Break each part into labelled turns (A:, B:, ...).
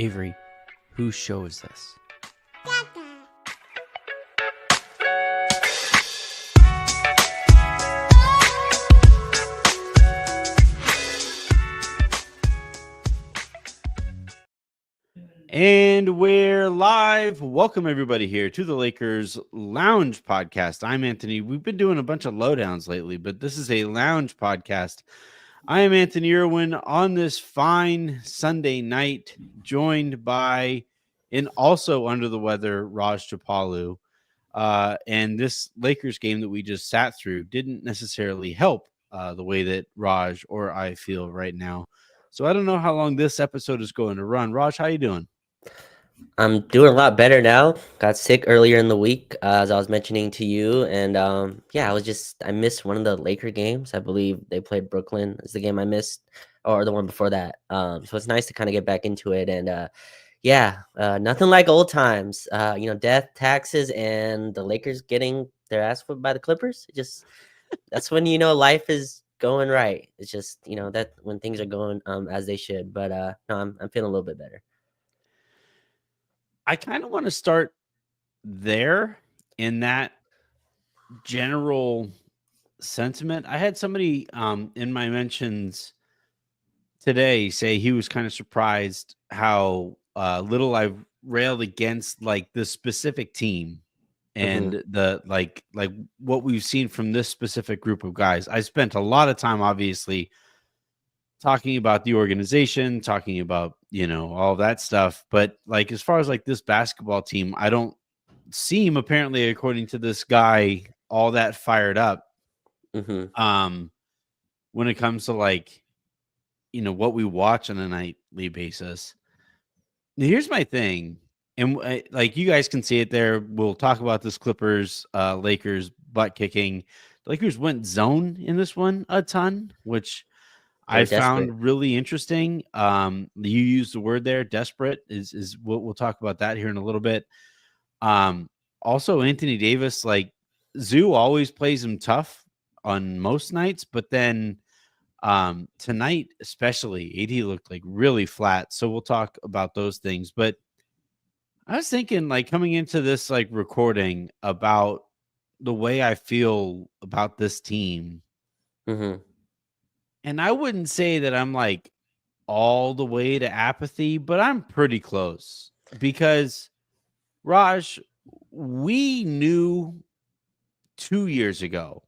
A: Avery, whose show is this? And we're live. Welcome everybody here to the Lakers Lounge Podcast. I'm Anthony. We've been doing a bunch of lowdowns lately, but this is a lounge podcast. I am Anthony Irwin on this fine Sunday night, joined by and also under the weather, Raj Chapalu. And this Lakers game that we just sat through didn't necessarily help the way that Raj or I feel right now. So I don't know how long this episode is going to run. Raj, how you doing?
B: I'm doing a lot better now. Got sick earlier in the week, as I was mentioning to you, and I missed one of the Laker games. I believe they played Brooklyn. Is the game I missed, or the one before that. So it's nice to kind of get back into it, and nothing like old times. Death, taxes, and the Lakers getting their ass whipped by the Clippers. That's when life is going right. It's just that when things are going as they should. But no, I'm feeling a little bit better.
A: I kind of want to start there in that general sentiment. I had somebody in my mentions today say he was kind of surprised how little I've railed against like the specific team and the like what we've seen from this specific group of guys. I spent a lot of time obviously talking about the organization, talking about, all that stuff. But like, as far as like this basketball team, I don't seem apparently, according to this guy, all that fired up. When it comes to like, what we watch on a nightly basis. Now, here's my thing. And like, you guys can see it there. We'll talk about this Clippers, Lakers butt kicking. The Lakers went zone in this one a ton, which I found really interesting. You used the word there, desperate is we'll talk about that here in a little bit. Also Anthony Davis, like Zoo always plays him tough on most nights, but then tonight especially AD looked like really flat. So we'll talk about those things. But I was thinking like coming into this like recording about the way I feel about this team. And I wouldn't say that I'm like all the way to apathy, but I'm pretty close because Raj, we knew 2 years ago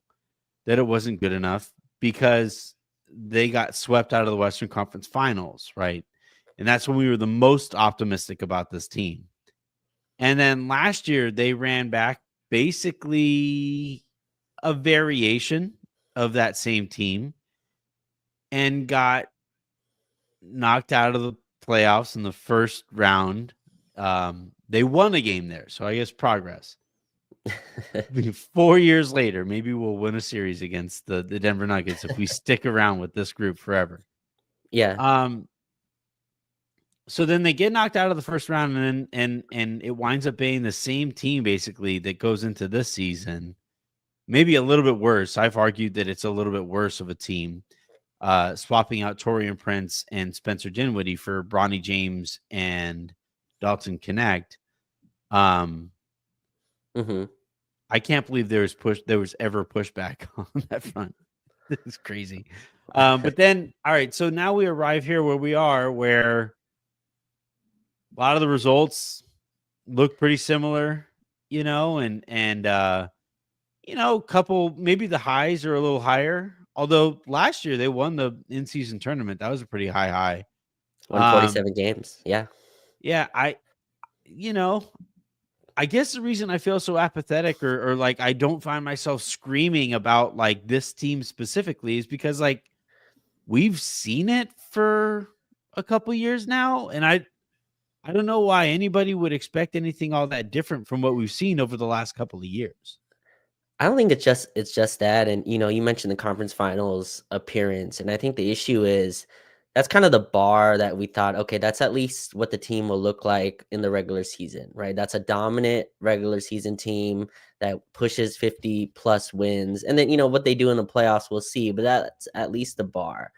A: that it wasn't good enough because they got swept out of the Western Conference Finals, right? And that's when we were the most optimistic about this team. And then last year they ran back basically a variation of that same team and got knocked out of the playoffs in the first round. They won a game there, so I guess progress. 4 years later, maybe we'll win a series against the Denver Nuggets if we stick around with this group forever.
B: Yeah.
A: So then they get knocked out of the first round, and it winds up being the same team basically that goes into this season. Maybe a little bit worse. I've argued that it's a little bit worse of a team. Swapping out Taurean Prince and Spencer Dinwiddie for Bronny James and Dalton Connect. I can't believe there was ever pushback on that front. This is crazy. But then, all right, so now we arrive here where we are, where a lot of the results look pretty similar, and couple, maybe the highs are a little higher. Although last year they won the in-season tournament. That was a pretty high.
B: 147 games. Yeah.
A: Yeah. I guess the reason I feel so apathetic or like I don't find myself screaming about like this team specifically is because like we've seen it for a couple years now. And I don't know why anybody would expect anything all that different from what we've seen over the last couple of years.
B: I don't think it's just that. And, you mentioned the conference finals appearance. And I think the issue is that's kind of the bar that we thought, okay, that's at least what the team will look like in the regular season, right? That's a dominant regular season team that pushes 50 plus wins. And then, what they do in the playoffs, we'll see. But that's at least the bar.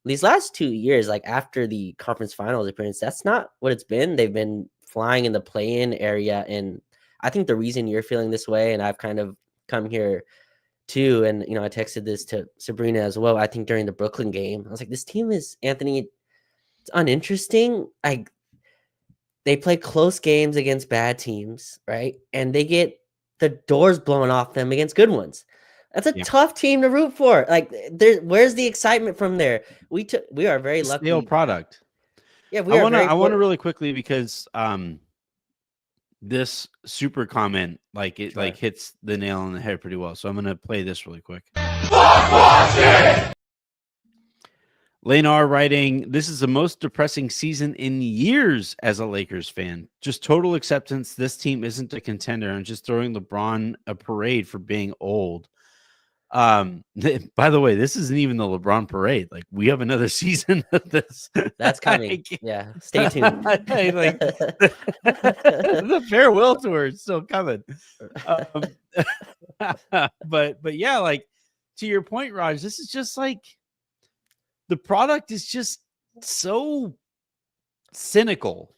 B: these last 2 years, like after the conference finals appearance, that's not what it's been. They've been flying in the play-in area, and I think the reason you're feeling this way, and I've kind of come here too, and I texted this to Sabrina as well. I think during the Brooklyn game, I was like, this team is, Anthony, it's uninteresting. Like, they play close games against bad teams, right? And they get the doors blown off them against good ones. That's a
A: Yeah.
B: tough team to root for. Like, where's the excitement from there? We are very lucky.
A: Stale product.
B: Yeah,
A: I want to really quickly, because this super comment, like it like hits the nail on the head pretty well. So I'm gonna play this really quick. Lane R writing, "This is the most depressing season in years as a Lakers fan. Just total acceptance. This team isn't a contender, and just throwing LeBron a parade for being old." By the way, this isn't even the LeBron parade. Like, we have another season of this.
B: That's coming. Yeah, stay tuned.
A: Like, the farewell tour is still coming. But yeah, like, to your point, Raj, this is just like, the product is just so cynical,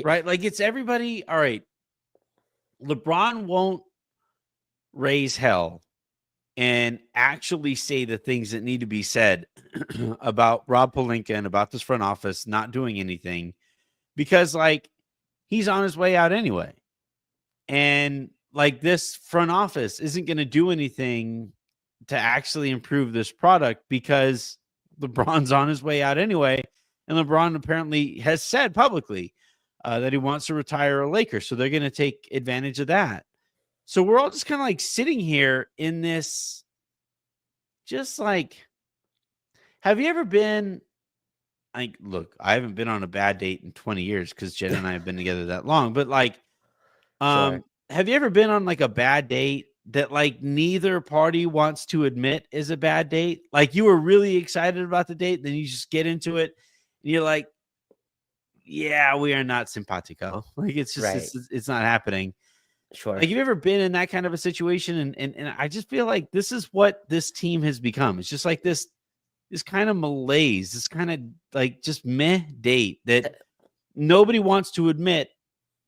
A: right? Like, it's everybody. All right, LeBron won't raise hell and actually say the things that need to be said about Rob Pelinka and about this front office not doing anything, because, like, he's on his way out anyway. And, like, this front office isn't going to do anything to actually improve this product, because LeBron's on his way out anyway. And LeBron apparently has said publicly that he wants to retire a Laker. So they're going to take advantage of that. So we're all just kind of like sitting here in this, just like, have you ever been, like, look, I haven't been on a bad date in 20 years because Jen and I have been together that long, but, like, have you ever been on, like, a bad date that, like, neither party wants to admit is a bad date? Like, you were really excited about the date, then you just get into it and you're like, yeah, we are not simpatico. Like, it's just, it's not happening.
B: Sure.
A: Like, have you ever been in that kind of a situation? And I just feel like this is what this team has become. It's just like this kind of malaise, this kind of, like, just meh date that nobody wants to admit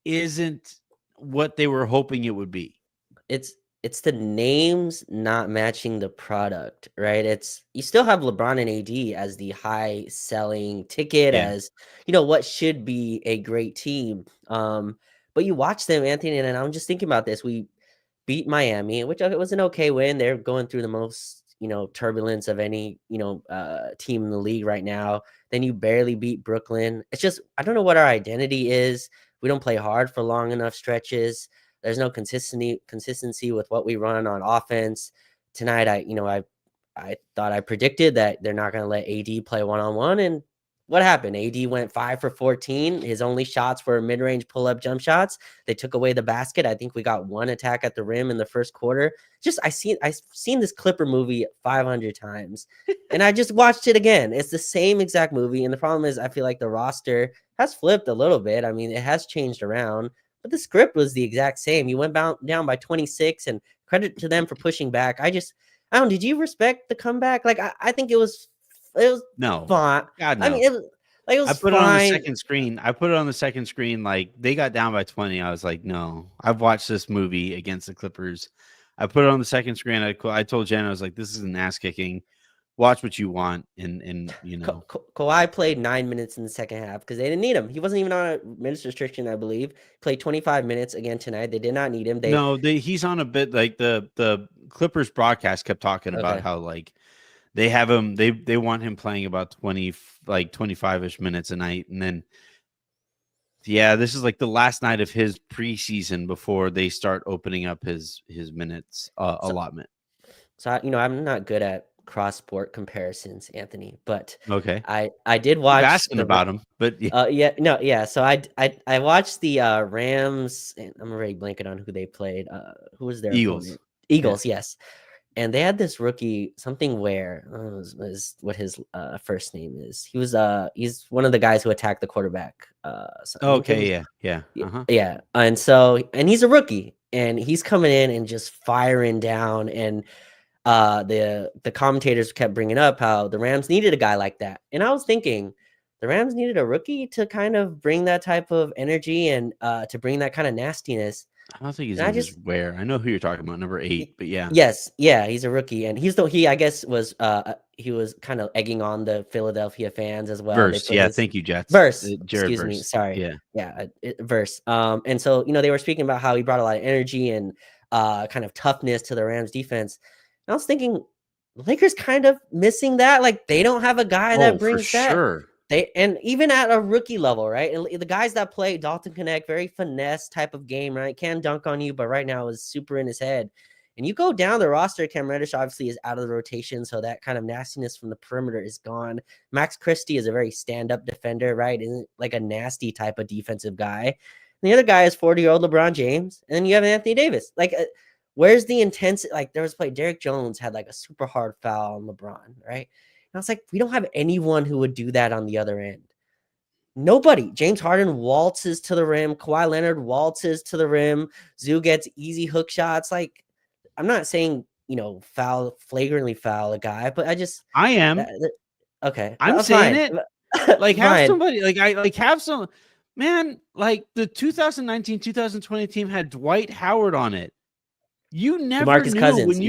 A: isn't what they were hoping it would be.
B: It's the names not matching the product, right? You still have LeBron and AD as the high selling ticket, as what should be a great team. But you watch them, Anthony, and I'm just thinking about this. We beat Miami, which it was an okay win. They're going through the most, turbulence of any, team in the league right now. Then you barely beat Brooklyn. It's just, I don't know what our identity is. We don't play hard for long enough stretches. There's no consistency with what we run on offense. Tonight, I thought I predicted that they're not going to let AD play one-on-one, and what happened? AD went 5 for 14. His only shots were mid-range pull-up jump shots. They took away the basket. I think we got one attack at the rim in the first quarter. Just, I've seen this Clipper movie 500 times, and I just watched it again. It's the same exact movie, and the problem is I feel like the roster has flipped a little bit. I mean, it has changed around, but the script was the exact same. You went down by 26, and credit to them for pushing back. I don't. Did you respect the comeback? Like, I think it was
A: no
B: fine.
A: God, no.
B: I mean, it was
A: I put
B: fine.
A: it on the second screen. I put it on the second screen. Like, they got down by 20. I was like, no, I've watched this movie against the Clippers. I put it on the second screen. I told Jen, I was like, this is an ass kicking. Watch what you want. And
B: Kawhi played 9 minutes in the second half because they didn't need him. He wasn't even on a minutes restriction, I believe. Played 25 minutes again tonight. They did not need him.
A: He's on a bit, like, the Clippers broadcast kept talking about how, like, they have him. They want him playing about 20, like 25-ish minutes a night, and then this is like the last night of his preseason before they start opening up his minutes allotment.
B: So I'm not good at cross sport comparisons, Anthony, but
A: okay,
B: I did watch.
A: You're asking about him, but
B: So I watched the Rams, and I'm already blanking on who they played. Who was their
A: Eagles?
B: Eagles, yes. And they had this rookie, something where was what his first name is. He's one of the guys who attacked the quarterback.
A: Okay, yeah.
B: Yeah. And he's a rookie, and he's coming in and just firing down. And the commentators kept bringing up how the Rams needed a guy like that, and I was thinking the Rams needed a rookie to kind of bring that type of energy and to bring that kind of nastiness.
A: I don't think his
B: And I
A: name is
B: just
A: Ware. I know who you're talking about, number 8, but yeah.
B: yes, yeah, he's a rookie, and he I guess he was kind of egging on the Philadelphia fans as well. They
A: Verse.
B: put
A: Yeah,
B: his
A: thank you, Jets.
B: Verse,
A: Jared
B: excuse me,
A: Verse.
B: sorry.
A: Yeah.
B: Yeah, Verse. And so, they were speaking about how he brought a lot of energy and kind of toughness to the Rams defense. And I was thinking, the Lakers kind of missing that. Like they don't have a guy that
A: Oh, for
B: brings that.
A: sure.
B: And even at a rookie level, right? And the guys that play Dalton Connect, very finesse type of game, right? Can dunk on you, but right now is super in his head. And you go down the roster, Cam Reddish obviously is out of the rotation, so that kind of nastiness from the perimeter is gone. Max Christie is a very stand-up defender, right? Isn't like a nasty type of defensive guy. And the other guy is 40-year-old LeBron James, and then you have Anthony Davis. Like, where's the intensity? Like, there was play Derrick Jones had like a super hard foul on LeBron, right? And I was like, we don't have anyone who would do that on the other end. Nobody. James Harden waltzes to the rim. Kawhi Leonard waltzes to the rim. Zoo gets easy hook shots. Like, I'm not saying, flagrantly foul a guy, but
A: I am.
B: Okay.
A: I'm saying
B: fine.
A: it. Like, have
B: Fine.
A: somebody, have some, man, like the 2019-2020 team had Dwight Howard on it. You never
B: DeMarcus
A: knew
B: Cousins,
A: when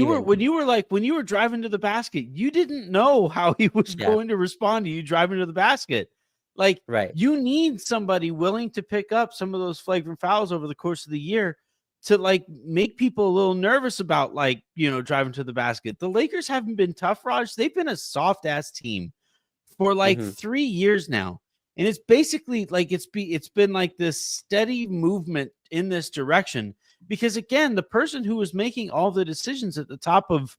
A: you were driving to the basket, you didn't know how he was going to respond to you driving to the basket. Like,
B: right.
A: You need somebody willing to pick up some of those flagrant fouls over the course of the year to like make people a little nervous about driving to the basket. The Lakers haven't been tough, Raj. They've been a soft ass team for like 3 years now. And it's basically like it's been like this steady movement in this direction because again, the person who was making all the decisions at the top of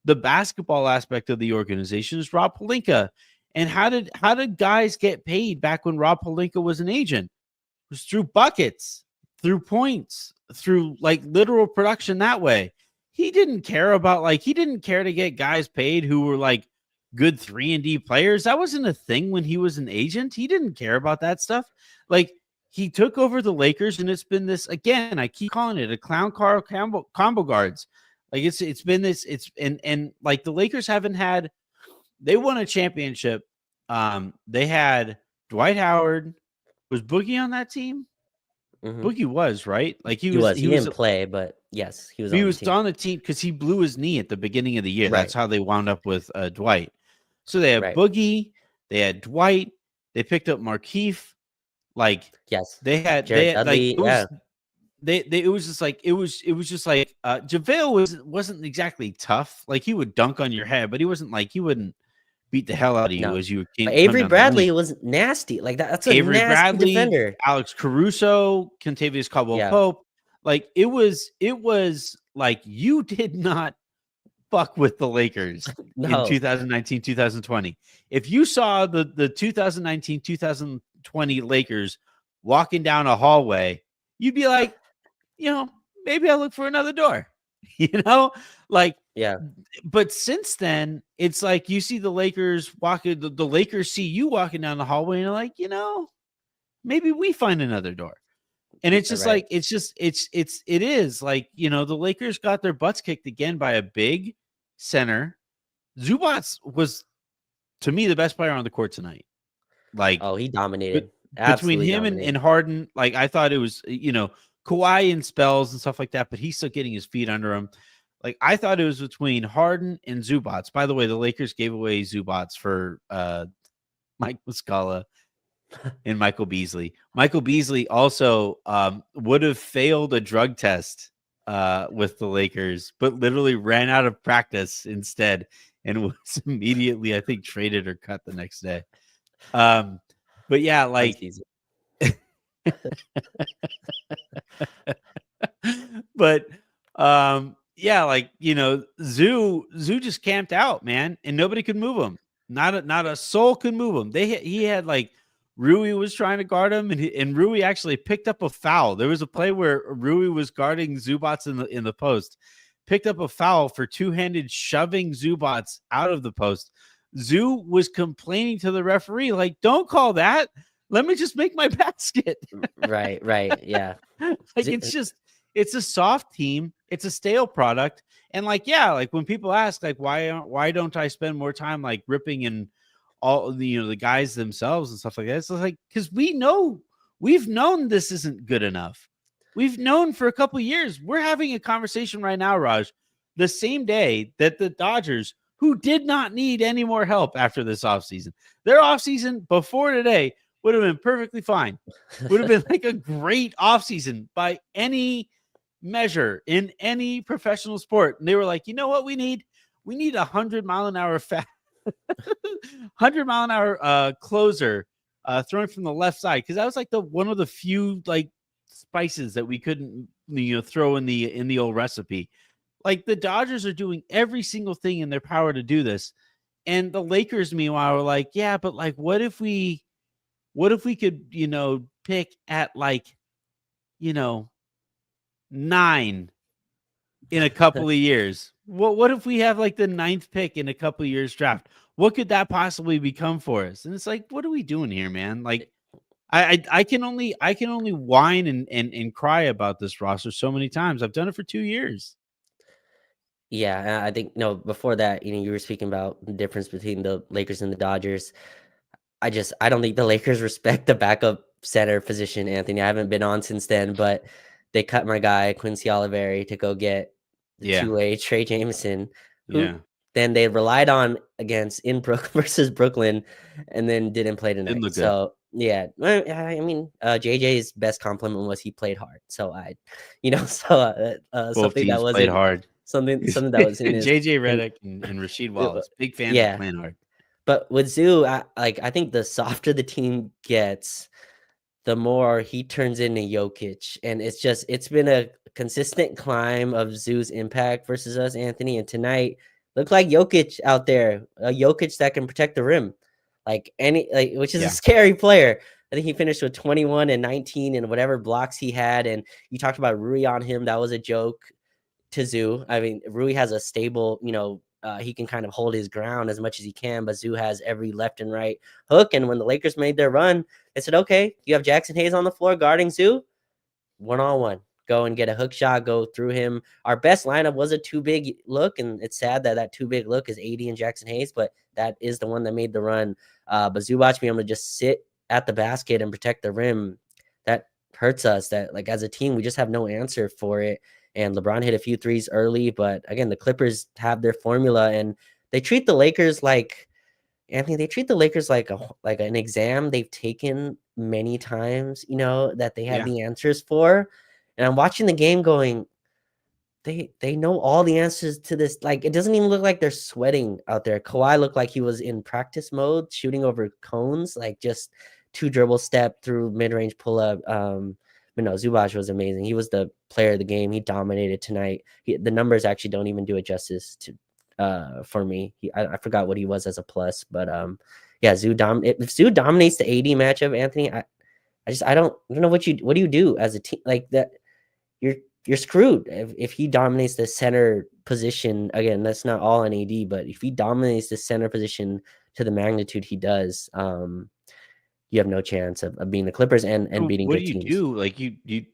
A: the basketball aspect of the organization is Rob Pelinka. And how did guys get paid back when Rob Pelinka was an agent? It was through buckets, through points, through like literal production that way. He didn't care to get guys paid who were like good 3-and-D players. That wasn't a thing when he was an agent. He didn't care about that stuff. Like he took over the Lakers and it's been this, again, I keep calling it a clown car combo guards. Like it's been this, and like the Lakers they won a championship. They had Dwight Howard. Was Boogie on that team? Boogie was, right? Like he
B: didn't play, but yes, he was
A: on the team because he blew his knee at the beginning of the year.
B: Right.
A: That's how they wound up with Dwight. So they had Boogie, they had Dwight, they picked up Markieff. Like they had
B: Jared Dudley,
A: it was just like JaVale wasn't exactly tough. Like he would dunk on your head, but he wasn't like he wouldn't beat the hell out of you as you came.
B: But Avery Bradley was nasty. Like that's a
A: Avery
B: nasty
A: Bradley,
B: defender.
A: Alex Caruso, Kentavious Caldwell-Pope. Like it was like you did not fuck with the Lakers in 2019, 2020. If you saw the 2019, 2020 Lakers walking down a hallway, you'd be like, maybe I'll look for another door. But since then, it's like you see the Lakers walking, the Lakers see you walking down the hallway, and you're like, maybe we find another door. And it's just like, it is like, the Lakers got their butts kicked again by a big center. Zubac was, to me, the best player on the court tonight. Like,
B: he dominated.
A: Between him and Harden, like I thought it was, Kawhi in spells and stuff like that, but he's still getting his feet under him. Like I thought it was between Harden and Zubac. By the way, the Lakers gave away Zubac for Mike Muscala and Michael Beasley. Michael Beasley also would have failed a drug test with the Lakers, but literally ran out of practice instead and was immediately, I think, traded or cut the next day. But yeah, like but yeah, like Zoo just camped out, man, and nobody could move him. Not a soul could move him. He had like Rui was trying to guard him, and Rui actually picked up a foul. There was a play where Rui was guarding Zubac in the post, picked up a foul for two-handed shoving Zubac out of the post. Zoo was complaining to the referee, like, don't call that. Let me just make my basket.
B: Right. Yeah.
A: Like It's a soft team. It's a stale product. And like, yeah, like when people ask, like, why don't I spend more time like ripping and all the the guys themselves and stuff like that? It's like because we've known this isn't good enough. We've known for a couple years. We're having a conversation right now, Raj, the same day that the Dodgers, who did not need any more help after this offseason, their offseason before today would have been perfectly fine. Would have been like a great offseason by any measure in any professional sport. And they were like, you know what we need? We need 100-mile-an-hour 100-mile-an-hour closer thrown from the left side, because that was like the one of the few like spices that we couldn't throw in the old recipe. Like the Dodgers are doing every single thing in their power to do this, and the Lakers meanwhile were like, yeah, but like what if we could pick at like 9 in a couple of years? What if we have like the 9th pick in a couple of years draft? What could that possibly become for us? And it's like, what are we doing here, man? Like, I can only whine and cry about this roster so many times. I've done it for 2 years.
B: Yeah, I think before that, you were speaking about the difference between the Lakers and the Dodgers. I don't think the Lakers respect the backup center position, Anthony. I haven't been on since then, but they cut my guy Quincy Oliveri to go get the two-way Trey Jameson, who then they relied on against versus Brooklyn, and then didn't play tonight.
A: Didn't look good.
B: So yeah, I mean, JJ's best compliment was he played hard. So something that wasn't
A: played hard.
B: Something that was in his
A: JJ Redick and Rasheed Wallace, big fans of playing hard.
B: But with Zoo, I think the softer the team gets, the more he turns into Jokic. And it's been a consistent climb of Zoo's impact versus us, Anthony. And tonight looked like Jokic out there, a Jokic that can protect the rim, which is a scary player. I think he finished with 21 and 19 and whatever blocks he had. And you talked about Rui on him. That was a joke to Zoo. I mean, Rui has a stable, he can kind of hold his ground as much as he can, but Zoo has every left and right hook. And when the Lakers made their run, they said, okay, you have Jackson Hayes on the floor guarding Zoo, 1-on-1. Go and get a hook shot, go through him. Our best lineup was a too big look, and it's sad that too big look is 80 and Jackson Hayes, but that is the one that made the run. But Zubac being able to just sit at the basket and protect the rim, that hurts us. That like as a team, we just have no answer for it. And LeBron hit a few threes early, but again, the Clippers have their formula, and they treat the Lakers like Anthony. They treat the Lakers like an exam they've taken many times. That they have the answers for. And I'm watching the game, going, they know all the answers to this. Like it doesn't even look like they're sweating out there. Kawhi looked like he was in practice mode, shooting over cones, like just 2 dribble step through mid range pull up. But no, Zubac was amazing. He was the player of the game. He dominated tonight. The numbers actually don't even do it justice to for me. I forgot what he was as a plus, but yeah, if Zoo dominates the AD matchup, Anthony, I don't know what do you do as a team like that? You're screwed if he dominates the center position. Again, that's not all on AD, but if he dominates the center position to the magnitude he does, you have no chance of being the Clippers and beating good teams.
A: What do you do? Like you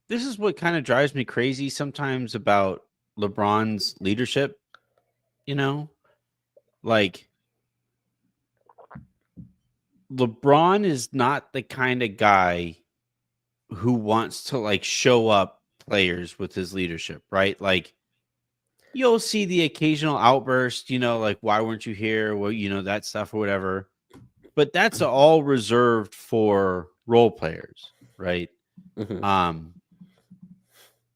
A: this is what kind of drives me crazy sometimes about LeBron's leadership, like LeBron is not the kind of guy who wants to like show up players with his leadership, right? Like you'll see the occasional outburst, like why weren't you here? Well, that stuff or whatever. But that's all reserved for role players, right?
B: Mm-hmm.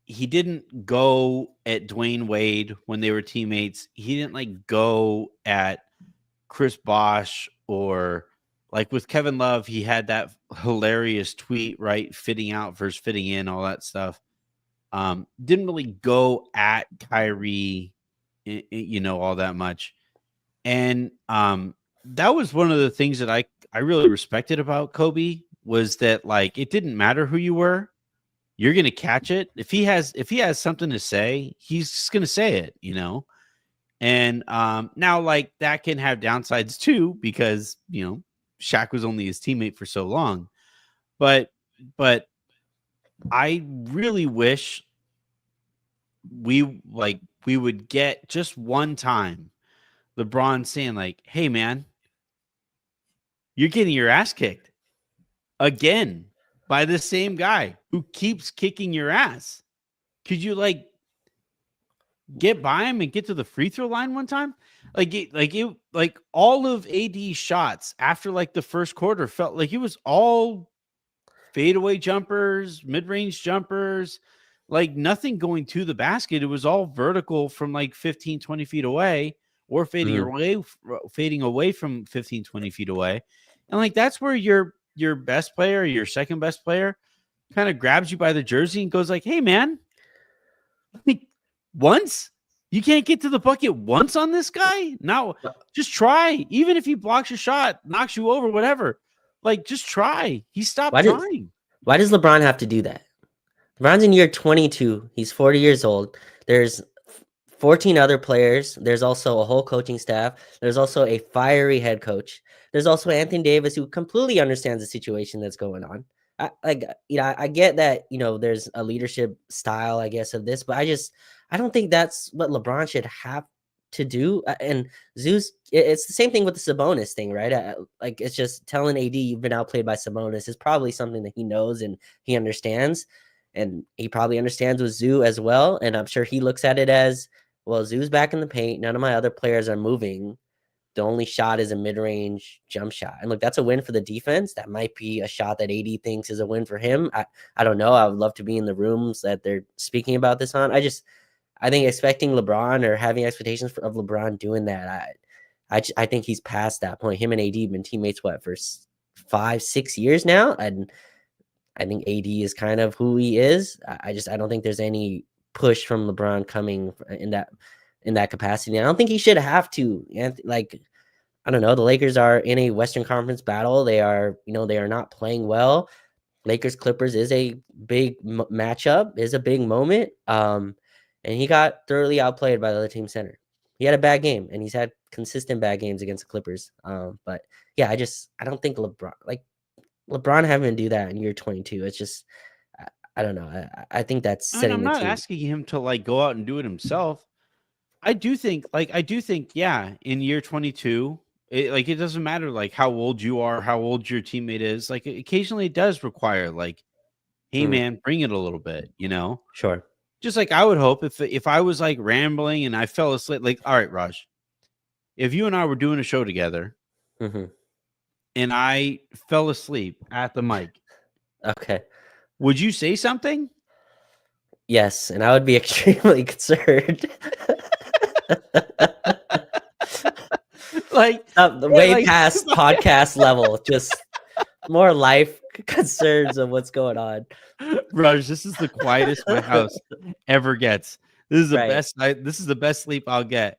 A: He didn't go at Dwayne Wade when they were teammates. He didn't like go at Chris Bosh, or like with Kevin Love, he had that hilarious tweet, right? Fitting out versus fitting in, all that stuff. Didn't really go at Kyrie, all that much. And that was one of the things that I really respected about Kobe, was that like it didn't matter who you were, you're gonna catch it. If he has something to say, he's just gonna say it, And now like that can have downsides too, because Shaq was only his teammate for so long. But I really wish we would get just one time LeBron saying like, "Hey man, you're getting your ass kicked again by the same guy who keeps kicking your ass. Could you like get by him and get to the free throw line one time?" Like all of AD's shots after like the first quarter felt like it was all fadeaway jumpers, mid-range jumpers, like nothing going to the basket. It was all vertical from like 15, 20 feet away or fading away from 15, 20 feet away. And like that's where your best player, your second best player kind of grabs you by the jersey and goes like, "Hey man, like once you can't get to the bucket once on this guy? Now just try. Even if he blocks your shot, knocks you over, whatever. Like just try." He stopped
B: Why does
A: trying.
B: why does LeBron have to do that? LeBron's in year 22. He's 40 years old. There's 14 other players. There's also a whole coaching staff. There's also a fiery head coach. There's also Anthony Davis, who completely understands the situation that's going on. I get that, there's a leadership style, I guess, of this, but I don't think that's what LeBron should have to do. And Zeus, it's the same thing with the Sabonis thing, right? Like, it's just telling AD you've been outplayed by Sabonis is probably something that he knows and he understands. And he probably understands with Zoo as well. And I'm sure he looks at it as, well, Zoo's back in the paint. None of my other players are moving. The only shot is a mid-range jump shot. And look, that's a win for the defense. That might be a shot that AD thinks is a win for him. I don't know. I would love to be in the rooms that they're speaking about this on. I think expecting LeBron or having expectations of LeBron doing that, I think he's past that point. Him and AD have been teammates, for 5-6 years now? And I think AD is kind of who he is. I don't think there's any push from LeBron coming in that capacity. I don't think he should have to. And like, I don't know. The Lakers are in a Western Conference battle. They are not playing well. Lakers Clippers is a big matchup, is a big moment. And he got thoroughly outplayed by the other team center. He had a bad game, and he's had consistent bad games against the Clippers. But yeah, I don't think LeBron having to do that in year 22. It's just, I don't know. I think that's
A: I mean,
B: setting
A: I'm
B: the
A: not
B: team.
A: asking him to like go out and do it himself. I do think, yeah, in year 22, it doesn't matter like how old you are, how old your teammate is. Like occasionally it does require like, "Hey man, bring it a little bit,"
B: Sure.
A: Just like I would hope if I was like rambling and I fell asleep, like, all right, Raj, if you and I were doing a show together
B: Mm-hmm.
A: and I fell asleep at the mic,
B: Okay.
A: would you say something?
B: Yes, and I would be extremely concerned.
A: Like,
B: Way past podcast level, just more life concerns of what's going on.
A: Raj, this is the quietest my house ever gets. This is the
B: Right.
A: best this is the best sleep I'll get.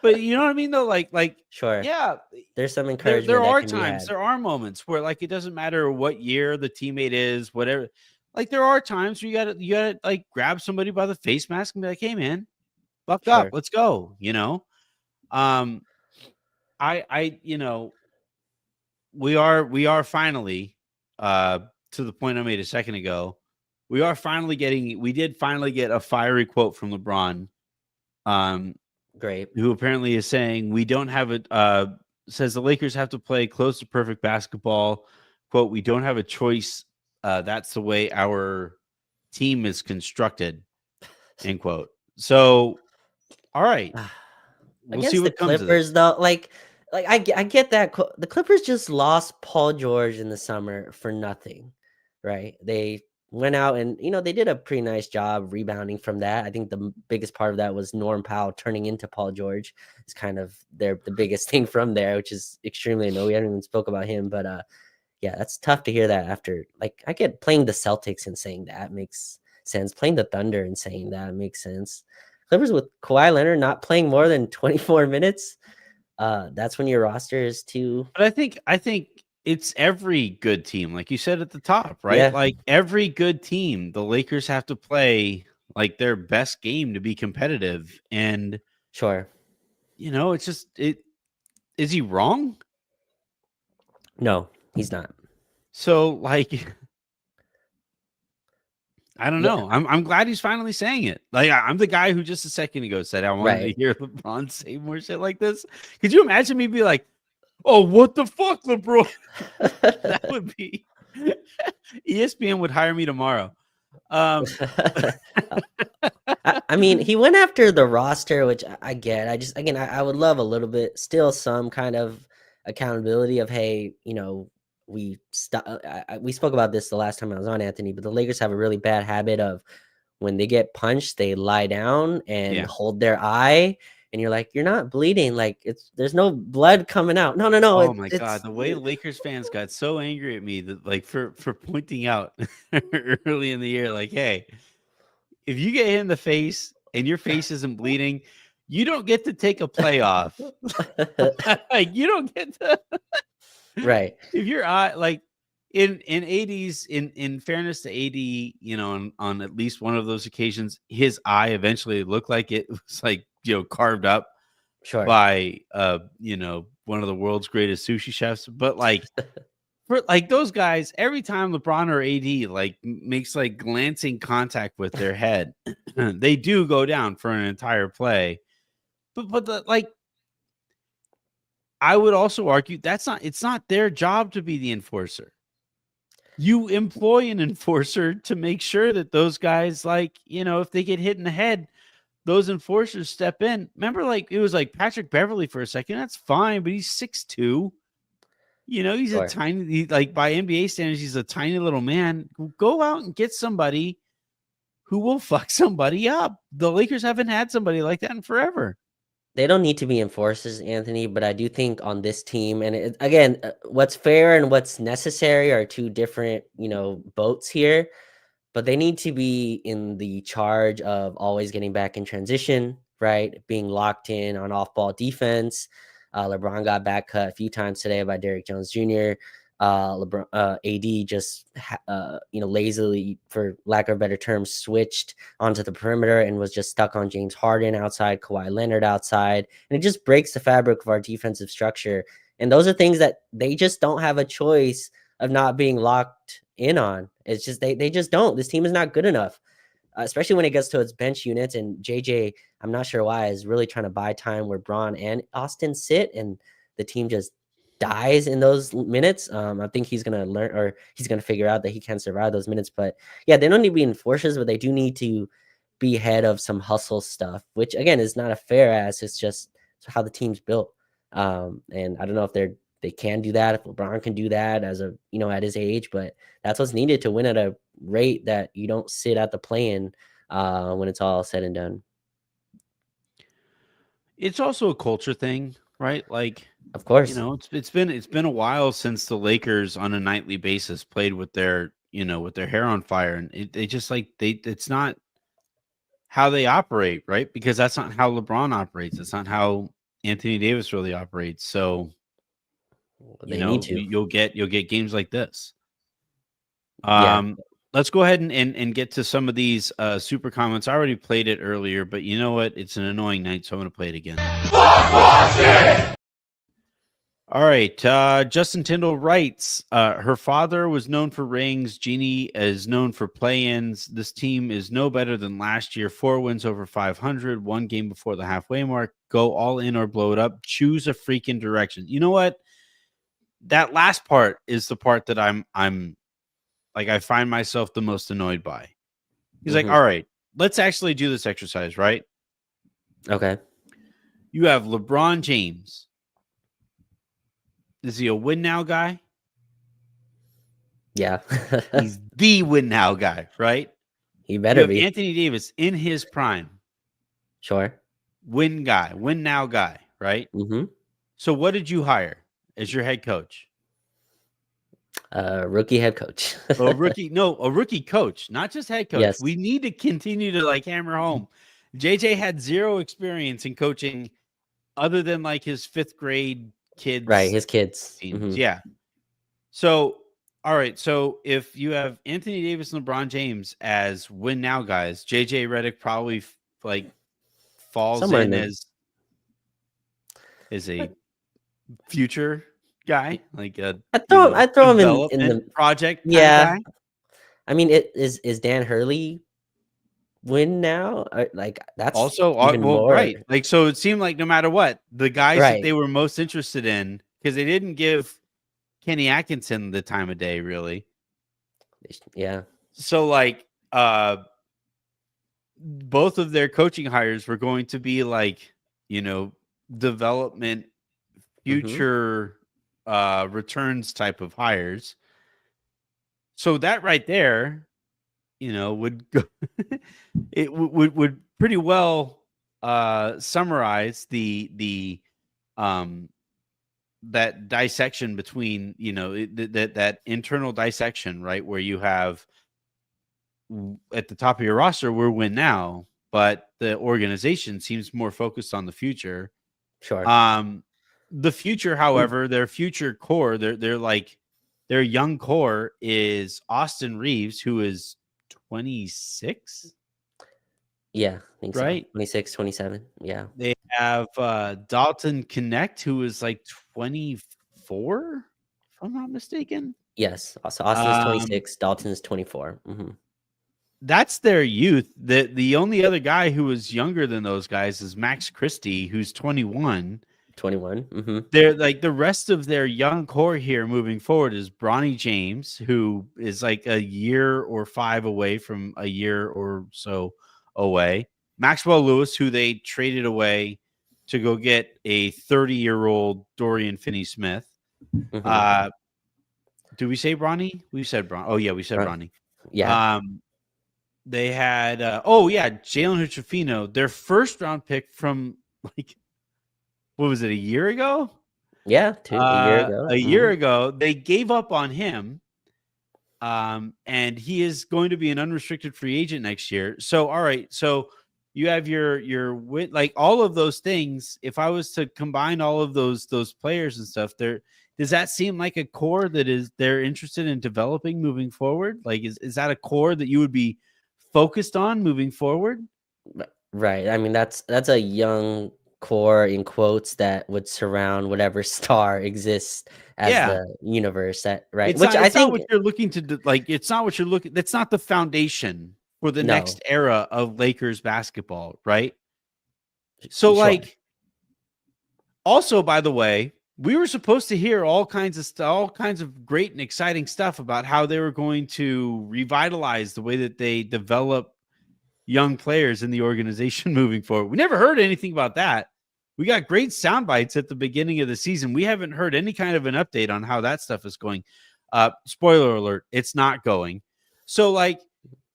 A: But you know what I mean though? Like
B: Sure.
A: yeah,
B: There's some
A: there
B: encouragement that
A: are
B: can be
A: times,
B: had.
A: there are moments where like it doesn't matter what year the teammate is, whatever. Like there are times where you gotta like grab somebody by the face mask and be like, "Hey man, buck up,
B: Sure.
A: let's go," I we are finally to the point I made a second ago. We did finally get a fiery quote from LeBron, um,
B: Great.
A: who apparently is saying we don't have says the Lakers have to play close to perfect basketball. Quote, "We don't have a choice. That's the way our team is constructed." End quote. So, all right, we'll see
B: Against the
A: what comes of this.
B: Clippers, though, I get that the Clippers just lost Paul George in the summer for nothing, right? They went out and they did a pretty nice job rebounding from that. I think the biggest part of that was Norm Powell turning into Paul George is kind of the biggest thing from there, which is extremely annoying. We haven't even spoke about him, but yeah, that's tough to hear that after I get playing the Celtics and saying that makes sense. Playing the Thunder and saying that makes sense. Clippers with Kawhi Leonard not playing more than 24 minutes. That's when your roster is too.
A: But I think it's every good team, like you said at the top, right?
B: Yeah,
A: Like every good team, the Lakers have to play like their best game to be competitive. And
B: sure.
A: it's just is he wrong?
B: No, he's not.
A: So like I don't
B: Yeah,
A: know. I'm glad he's finally saying it. Like I'm the guy who just a second ago said I wanted to
B: right.
A: hear LeBron say more shit like this. Could you imagine me be like, "Oh, what the fuck, LeBron?" That would be ESPN would hire me tomorrow. Um,
B: I mean, he went after the roster, which I get. I just again, I would love a little bit, still some kind of accountability of, hey, we spoke about this the last time I was on, Anthony, but the Lakers have a really bad habit of when they get punched, they lie down and
A: yeah.
B: hold their eye, and you're like, you're not bleeding, like there's no blood coming out. No, no, no,
A: Oh my god,
B: it's
A: the way Lakers fans got so angry at me that like for pointing out early in the year, like, hey, if you get hit in the face and your face isn't bleeding, you don't get to take a playoff. Like you don't get to
B: right.
A: if your eye like in 80s in fairness to AD, on at least one of those occasions, his eye eventually looked like it was like, carved up
B: Sure.
A: by one of the world's greatest sushi chefs. But like for like those guys, every time LeBron or AD like makes like glancing contact with their head, they do go down for an entire play. But like I would also argue it's not their job to be the enforcer. You employ an enforcer to make sure that those guys, like, if they get hit in the head, those enforcers step in. Remember, like, it was like Patrick Beverly for a second. That's fine, but he's 6'2". He's a
B: Sure.
A: tiny, like by NBA standards, he's a tiny little man. Go out and get somebody who will fuck somebody up. The Lakers haven't had somebody like that in forever.
B: They don't need to be enforcers, Anthony, but I do think on this team, and again, what's fair and what's necessary are two different, boats here. But they need to be in the charge of always getting back in transition, right? Being locked in on off-ball defense. LeBron got back cut a few times today by Derrick Jones Jr. LeBron, AD just lazily, for lack of a better term, switched onto the perimeter and was just stuck on James Harden outside, Kawhi Leonard outside, and it just breaks the fabric of our defensive structure. And those are things that they just don't have a choice of not being locked in on. It's just they just don't. This team is not good enough, especially when it gets to its bench units. And JJ, I'm not sure why, is really trying to buy time where Braun and Austin sit, and the team just dies in those minutes. I think he's gonna learn, or he's gonna figure out that he can't survive those minutes. But yeah, they don't need to be enforcers, but they do need to be ahead of some hustle stuff, which again is not a fair ass. It's just how the team's built. And I don't know if they can do that, if LeBron can do that as at his age, but that's what's needed to win at a rate that you don't sit at the play-in when it's all said and done.
A: It's also a culture thing, right? Like,
B: Of course.
A: it's been a while since the Lakers on a nightly basis played with their hair on fire, and they just like it's not how they operate, right? Because that's not how LeBron operates. It's not how Anthony Davis really operates. So,
B: They need to.
A: you'll get games like this.
B: Yeah.
A: Let's go ahead and get to some of these super comments. I already played it earlier, but you know what? It's an annoying night, so I'm going to play it again. All right. Justin Tyndall writes, her father was known for rings. Jeannie is known for play-ins. This team is no better than last year. 4 wins over 500, 1 game before the halfway mark. Go all in or blow it up. Choose a freaking direction. You know what? That last part is the part that I'm like, I find myself the most annoyed by. He's like, all right, let's actually do this exercise, right?
B: Okay.
A: You have LeBron James. Is he a win now guy?
B: Yeah.
A: He's the win now guy, right?
B: He
A: You
B: better
A: have
B: be.
A: Anthony Davis in his prime.
B: Sure.
A: Win guy, win now guy, right? So what did you hire as your head coach?
B: Rookie head coach.
A: A rookie coach, not just head coach.
B: Yes.
A: We need to continue to like hammer home. JJ had 0 experience in coaching other than like his 5th grade kids.
B: Right. His kids.
A: Teams. Yeah. So, all right. So if you have Anthony Davis and LeBron James as win now guys, JJ Redick probably like falls
B: Somewhere
A: in
B: in
A: as a future guy, like a
B: I'd throw him in
A: development
B: the
A: project kind
B: yeah.
A: of guy.
B: I mean, is Dan Hurley win now? Like that's
A: Also,
B: even
A: well,
B: more
A: right. Like, so it seemed like no matter what, the guys that
B: right.
A: they were most interested in, because they didn't give Kenny Atkinson the time of day, really.
B: Yeah.
A: So, like, both of their coaching hires were going to be like, development,
B: Mm-hmm.
A: future returns type of hires. So that right there, would go it would pretty well summarize the um that dissection between, that internal dissection, right, where you have at the top of your roster, we're win now, but the organization seems more focused on the future.
B: Sure.
A: Um, the future, however, their future core, they're like their young core is Austin Reeves, who is 26,
B: Yeah, I think so.
A: right?
B: 26, 27. Yeah.
A: They have Dalton Connect, who is like 24, if I'm not mistaken.
B: Yes. So Austin's
A: Um,
B: 26, Dalton's 24. Mm-hmm.
A: that's their youth. The only other guy who was younger than those guys is Max Christie, who's 21.
B: 21. Mm-hmm.
A: They're like the rest of their young core here moving forward is Bronny James, who is like a year or 5 away from a year or so away. Maxwell Lewis, who they traded away to go get a 30-year-old Dorian Finney-Smith.
B: Mm-hmm.
A: Do we say Bronny? We said Bron. Oh yeah, we said Bronny.
B: Yeah.
A: Um, they had Jalen Hood-Schifino, their first round pick from like what was it, a year ago?
B: Yeah. A year ago.
A: A year
B: Mm-hmm.
A: ago, they gave up on him. And he is going to be an unrestricted free agent next year. So, all right. So you have your like all of those things. If I was to combine all of those players and stuff, does that seem like a core that they're interested in developing moving forward? Like, is that a core that you would be focused on moving forward?
B: Right. I mean, that's a young core in quotes that would surround whatever star exists as
A: Yeah.
B: the universe. That right. Which I
A: It's not
B: think
A: what you're looking to do. Like, it's not what you're looking. That's not the foundation for the
B: no.
A: next era of Lakers basketball, right? So,
B: Sure.
A: like, also, by the way, we were supposed to hear all kinds of great and exciting stuff about how they were going to revitalize the way that they develop young players in the organization moving forward. We never heard anything about that. We got great sound bites at the beginning of the season. We haven't heard any kind of an update on how that stuff is going. Spoiler alert, it's not going. So, like,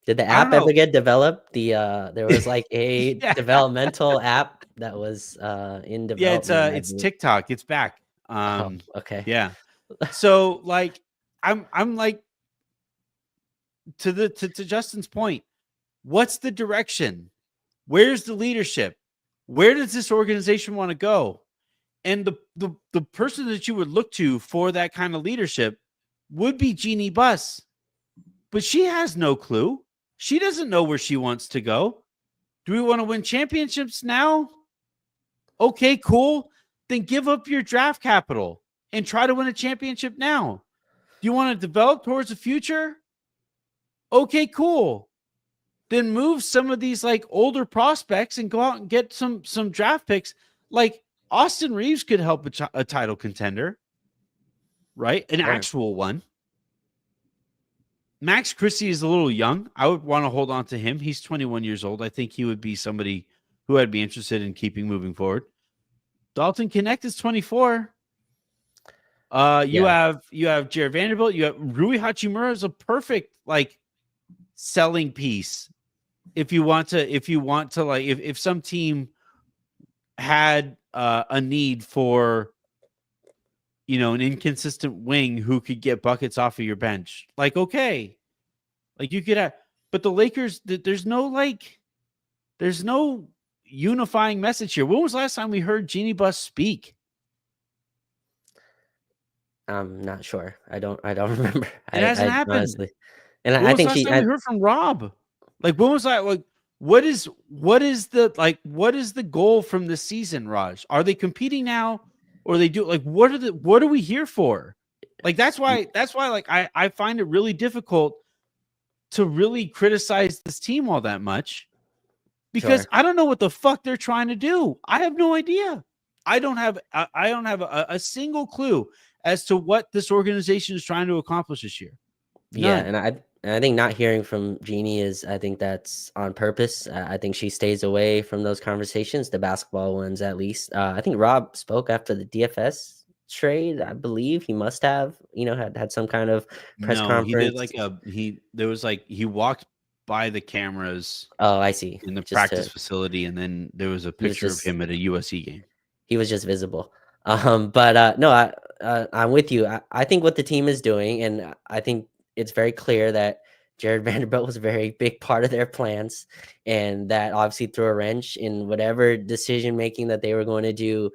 B: Did the
A: I don't
B: app
A: know.
B: ever get developed? There was like a
A: Yeah.
B: developmental app that was in
A: Yeah,
B: development, I
A: it's
B: believe.
A: TikTok. It's back.
B: Oh, okay.
A: Yeah. So, like, I'm like, to Justin's point, what's the direction? Where's the leadership? Where does this organization want to go? And the person that you would look to for that kind of leadership would be Jeannie Buss. But she has no clue. She doesn't know where she wants to go. Do we want to win championships now? Okay, cool. Then give up your draft capital and try to win a championship now. Do you want to develop towards the future? Okay, cool. Then move some of these like older prospects and go out and get some draft picks. Like Austin Reeves could help a title contender, right? An
B: Sure.
A: actual one. Max Christie is a little young. I would want to hold on to him. He's 21 years old. I think he would be somebody who I'd be interested in keeping moving forward. Dalton Connect is 24. You
B: Yeah.
A: have Jared Vanderbilt. You have Rui Hachimura is a perfect like selling piece. If you want to like if some team had a need for an inconsistent wing who could get buckets off of your bench, like okay, like you could have, but the Lakers, there's no unifying message here. When was the last time we heard Jeannie Buss speak?
B: I'm not sure. I don't remember.
A: It hasn't
B: I
A: happened.
B: honestly, and
A: When
B: I
A: was the
B: think
A: last time we heard from Rob? Like, when was that? Like, what is the goal from this season, Raj? Are they competing now, or they do like what are we here for? Like, that's why like I find it really difficult to really criticize this team all that much because
B: Sure.
A: I don't know what the fuck they're trying to do. I have no idea. I don't have a single clue as to what this organization is trying to accomplish this year.
B: Yeah,
A: None.
B: and I think not hearing from Jeannie is, I think that's on purpose. I think she stays away from those conversations, the basketball ones at least. I think Rob spoke after the DFS trade. I believe he must have, had some kind of press
A: No, he did
B: conference.
A: like he walked by the cameras
B: Oh, I see.
A: in the
B: Just
A: practice facility, and then there was a
B: he was
A: picture of
B: just
A: him at a USC game.
B: he was just visible. But no, I'm with you. I think what the team is doing, and I think it's very clear that Jared Vanderbilt was a very big part of their plans, and that obviously threw a wrench in whatever decision making that they were going to do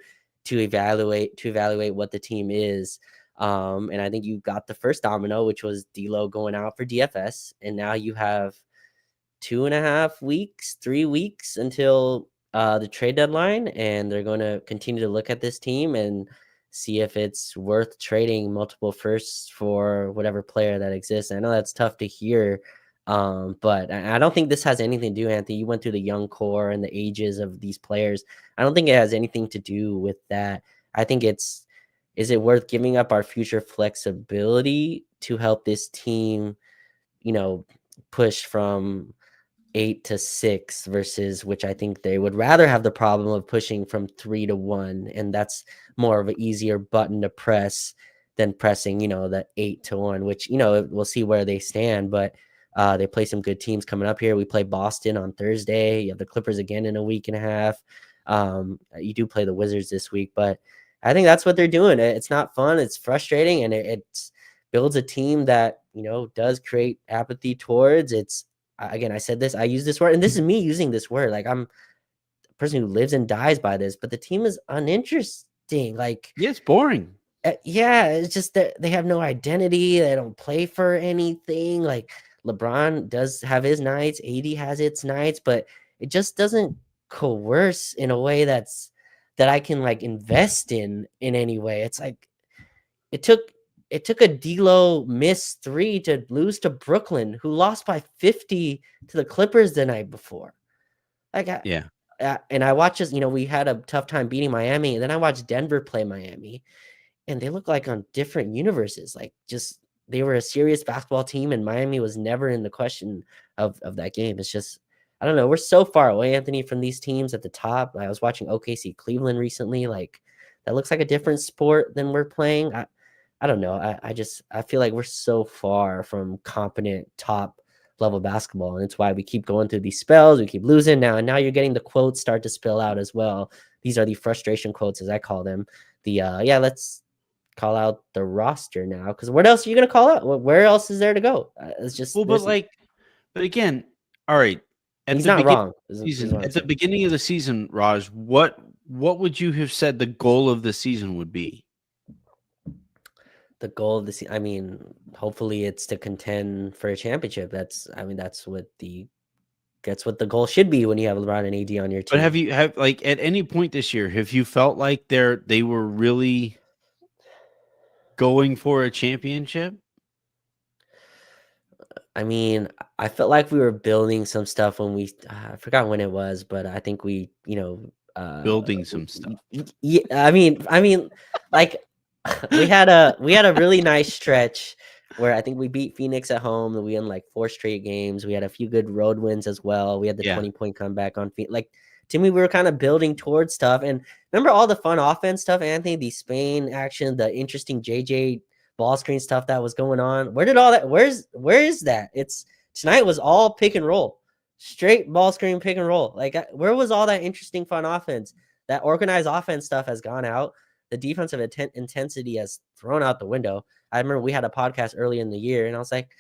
B: to evaluate what the team is. And I think you got the first domino, which was D'Lo going out for DFS, and now you have 2.5 weeks, 3 weeks until the trade deadline, and they're going to continue to look at this team and see if it's worth trading multiple firsts for whatever player that exists. I know that's tough to hear, but I don't think this has anything to do, Anthony. You went through the young core and the ages of these players. I don't think it has anything to do with that. I think is it worth giving up our future flexibility to help this team, push from 8 to 6 versus which I think they would rather have the problem of pushing from 3 to 1. And that's more of an easier button to press than pressing, the 8 to 1, which, we'll see where they stand. But they play some good teams coming up here. We play Boston on Thursday. You have the Clippers again in a week and a half. You do play the Wizards this week, but I think that's what they're doing. It's not fun. It's frustrating. And it's builds a team that, does create apathy towards. It's, again, I said this, I use this word, and this is me using this word. Like, I'm a person who lives and dies by this, but the team is uninteresting. Like,
A: Yeah, it's boring.
B: yeah, it's just that they have no identity. They don't play for anything. Like, LeBron does have his nights, AD has its nights, but it just doesn't coerce in a way that I can like invest in any way. It's like it took a D'Lo miss 3 to lose to Brooklyn, who lost by 50 to the Clippers the night before. Like,
A: Yeah.
B: And I watched this. We had a tough time beating Miami, and then I watched Denver play Miami, and they look like on different universes. Like, just they were a serious basketball team, and Miami was never in the question of that game. It's just, I don't know. We're so far away, Anthony, from these teams at the top. I was watching OKC Cleveland recently. Like, that looks like a different sport than we're playing. I don't know. I feel like we're so far from competent top level basketball. And it's why we keep going through these spells. We keep losing now. And now you're getting the quotes start to spill out as well. These are the frustration quotes, as I call them. Let's call out the roster now. Because what else are you going to call out? Where else is there to go? It's just,
A: Well, but again, all right.
B: he's not wrong.
A: At the beginning of the season, Raj, what would you have said the goal of the season would be?
B: The goal of the season, I mean, hopefully it's to contend for a championship. That's what the goal should be when you have LeBron and AD on your team.
A: But have like at any point this year, have you felt like they were really going for a championship?
B: I mean, I felt like we were building some stuff when I forgot when it was, but I think we,
A: Building some stuff.
B: Yeah, I mean, like we had a really nice stretch where I think we beat Phoenix at home, and we won like 4 straight games. We had a few good road wins as well. We had the 20-point comeback on Phoenix. Like, to me, we were kind of building towards stuff. And remember all the fun offense stuff, Anthony, the Spain action, the interesting JJ ball screen stuff that was going on. Where did all that? Where is that? Tonight was all pick and roll, straight ball screen pick and roll. Like, where was all that interesting fun offense? That organized offense stuff has gone out. The defensive intensity has thrown out the window. I remember we had a podcast early in the year, and I was like,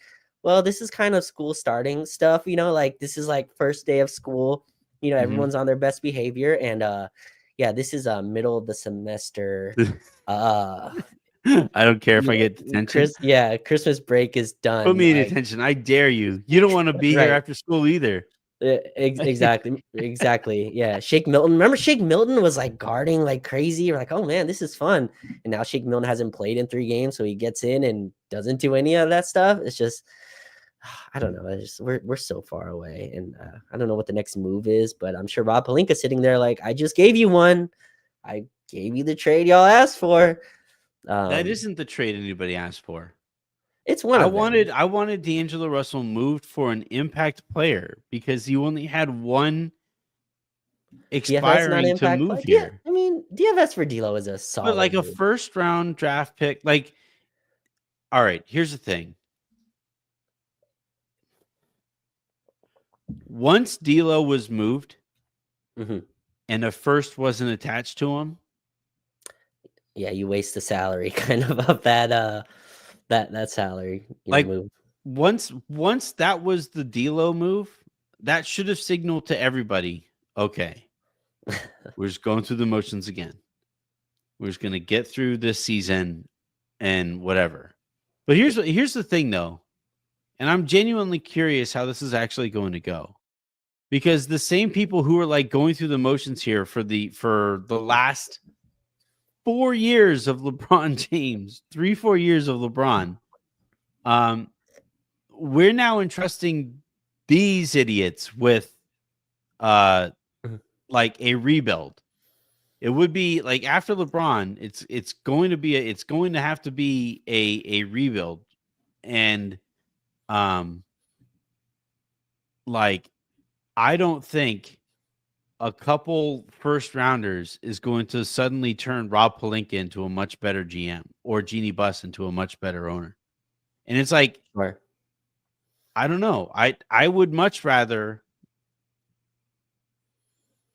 B: well, this is kind of school starting stuff, like this is like first day of school, everyone's on their best behavior. And this is middle of the semester.
A: I don't care if I get detention.
B: Christmas break is done.
A: Put me in detention. I dare you. You don't want to be here after school either.
B: Exactly. Yeah. Shake Milton. Remember Shake Milton was like guarding like crazy. You're like, oh man, this is fun. And now Shake Milton hasn't played in 3 games, so he gets in and doesn't do any of that stuff. It's just, I don't know. We're so far away, and I don't know what the next move is. But I'm sure Rob Pelinka's sitting there like, I just gave you one. I gave you the trade y'all asked for.
A: That isn't the trade anybody asked for.
B: It's one of them.
A: I wanted D'Angelo Russell moved for an impact player because you only had one
B: DFS not
A: expiring to
B: impact
A: move
B: play. Yeah,
A: here.
B: I mean DFS for D'Lo is a
A: But
B: solid
A: like a
B: move.
A: first round draft pick, like, all right, here's the thing. Once D'Lo was moved and a first wasn't attached to him,
B: yeah, you waste the salary kind of that salary,
A: like
B: move.
A: once that was the D'Lo move, that should have signaled to everybody, okay, we're just going through the motions again. We're just gonna get through this season and whatever. But here's the thing though, and I'm genuinely curious how this is actually going to go. Because the same people who are like going through the motions here for the last 4 years of LeBron James, 3-4 years of LeBron, we're now entrusting these idiots with like a rebuild. It would be like after LeBron, it's going to have to be a rebuild. And like I don't think a couple first rounders is going to suddenly turn Rob Pelinka into a much better GM or Jeannie Buss into a much better owner. And it's like,
B: Sure.
A: I don't know. I would much rather.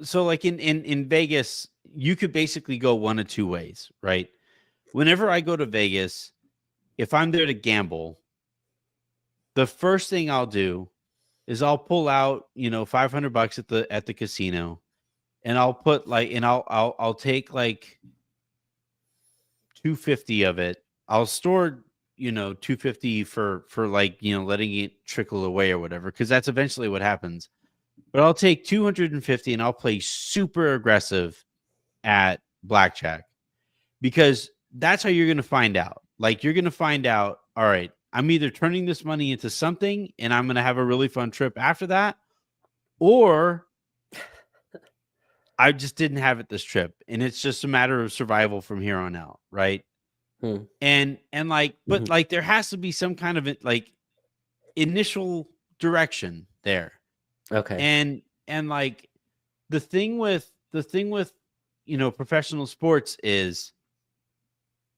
A: So like in Vegas, you could basically go one of two ways, right? Whenever I go to Vegas, if I'm there to gamble, the first thing I'll do is I'll pull out, $500 at the casino, and I'll put like, and I'll take like 250 of it. I'll store, 250 for like, letting it trickle away or whatever, because that's eventually what happens. But I'll take 250 and I'll play super aggressive at blackjack, because that's how you're going to find out. Like, you're going to find out, all right, I'm either turning this money into something and I'm going to have a really fun trip after that, or I just didn't have it this trip and it's just a matter of survival from here on out, right? And like, but like there has to be some kind of like initial direction there.
B: Okay.
A: And like the thing with professional sports is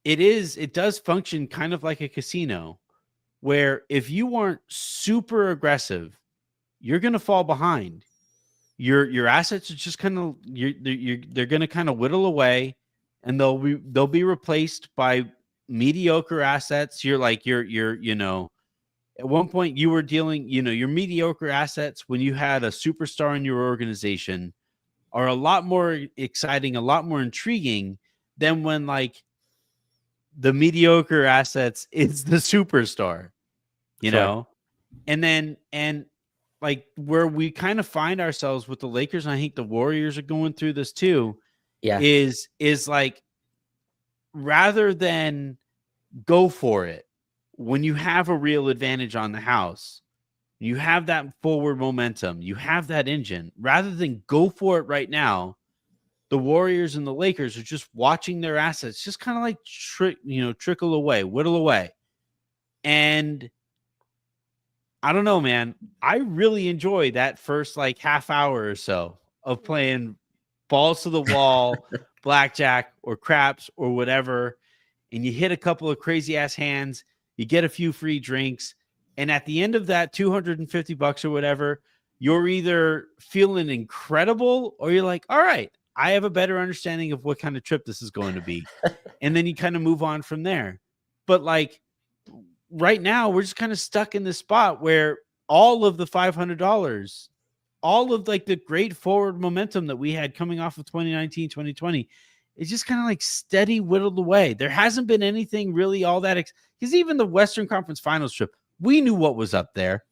A: it does function kind of like a casino, where if you aren't super aggressive, you're going to fall behind. Your assets are just kind of they're going to kind of whittle away, and they'll be replaced by mediocre assets. You're at one point you were dealing, your mediocre assets when you had a superstar in your organization are a lot more exciting, a lot more intriguing than when like the mediocre assets is the superstar,
B: Sure.
A: and like where we kind of find ourselves with the Lakers, and I think the Warriors are going through this too,
B: Yeah.
A: is like, rather than go for it when you have a real advantage on the house, you have that forward momentum, you have that engine, rather than go for it right now, the Warriors and the Lakers are just watching their assets just kind of like trickle away, whittle away. And I don't know, man. I really enjoy that first like half hour or so of playing balls to the wall, blackjack or craps or whatever. And you hit a couple of crazy ass hands, you get a few free drinks. And at the end of that $250 or whatever, you're either feeling incredible or you're like, all right, I have a better understanding of what kind of trip this is going to be. And then you kind of move on from there. But like right now, we're just kind of stuck in this spot where all of the $500, all of like the great forward momentum that we had coming off of 2019, 2020, it's just kind of like steady whittled away. There hasn't been anything really all that, because even the Western Conference Finals trip, we knew what was up there.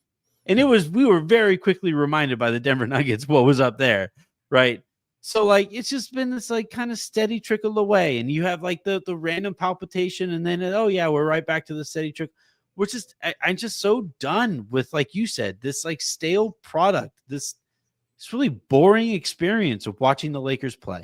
A: And we were very quickly reminded by the Denver Nuggets what was up there, right? So like it's just been this like kind of steady trickle away, and you have like the random palpitation, and then oh yeah, we're right back to the steady trickle. which is I'm just so done with, like you said, this like stale product, this really boring experience of watching the Lakers play.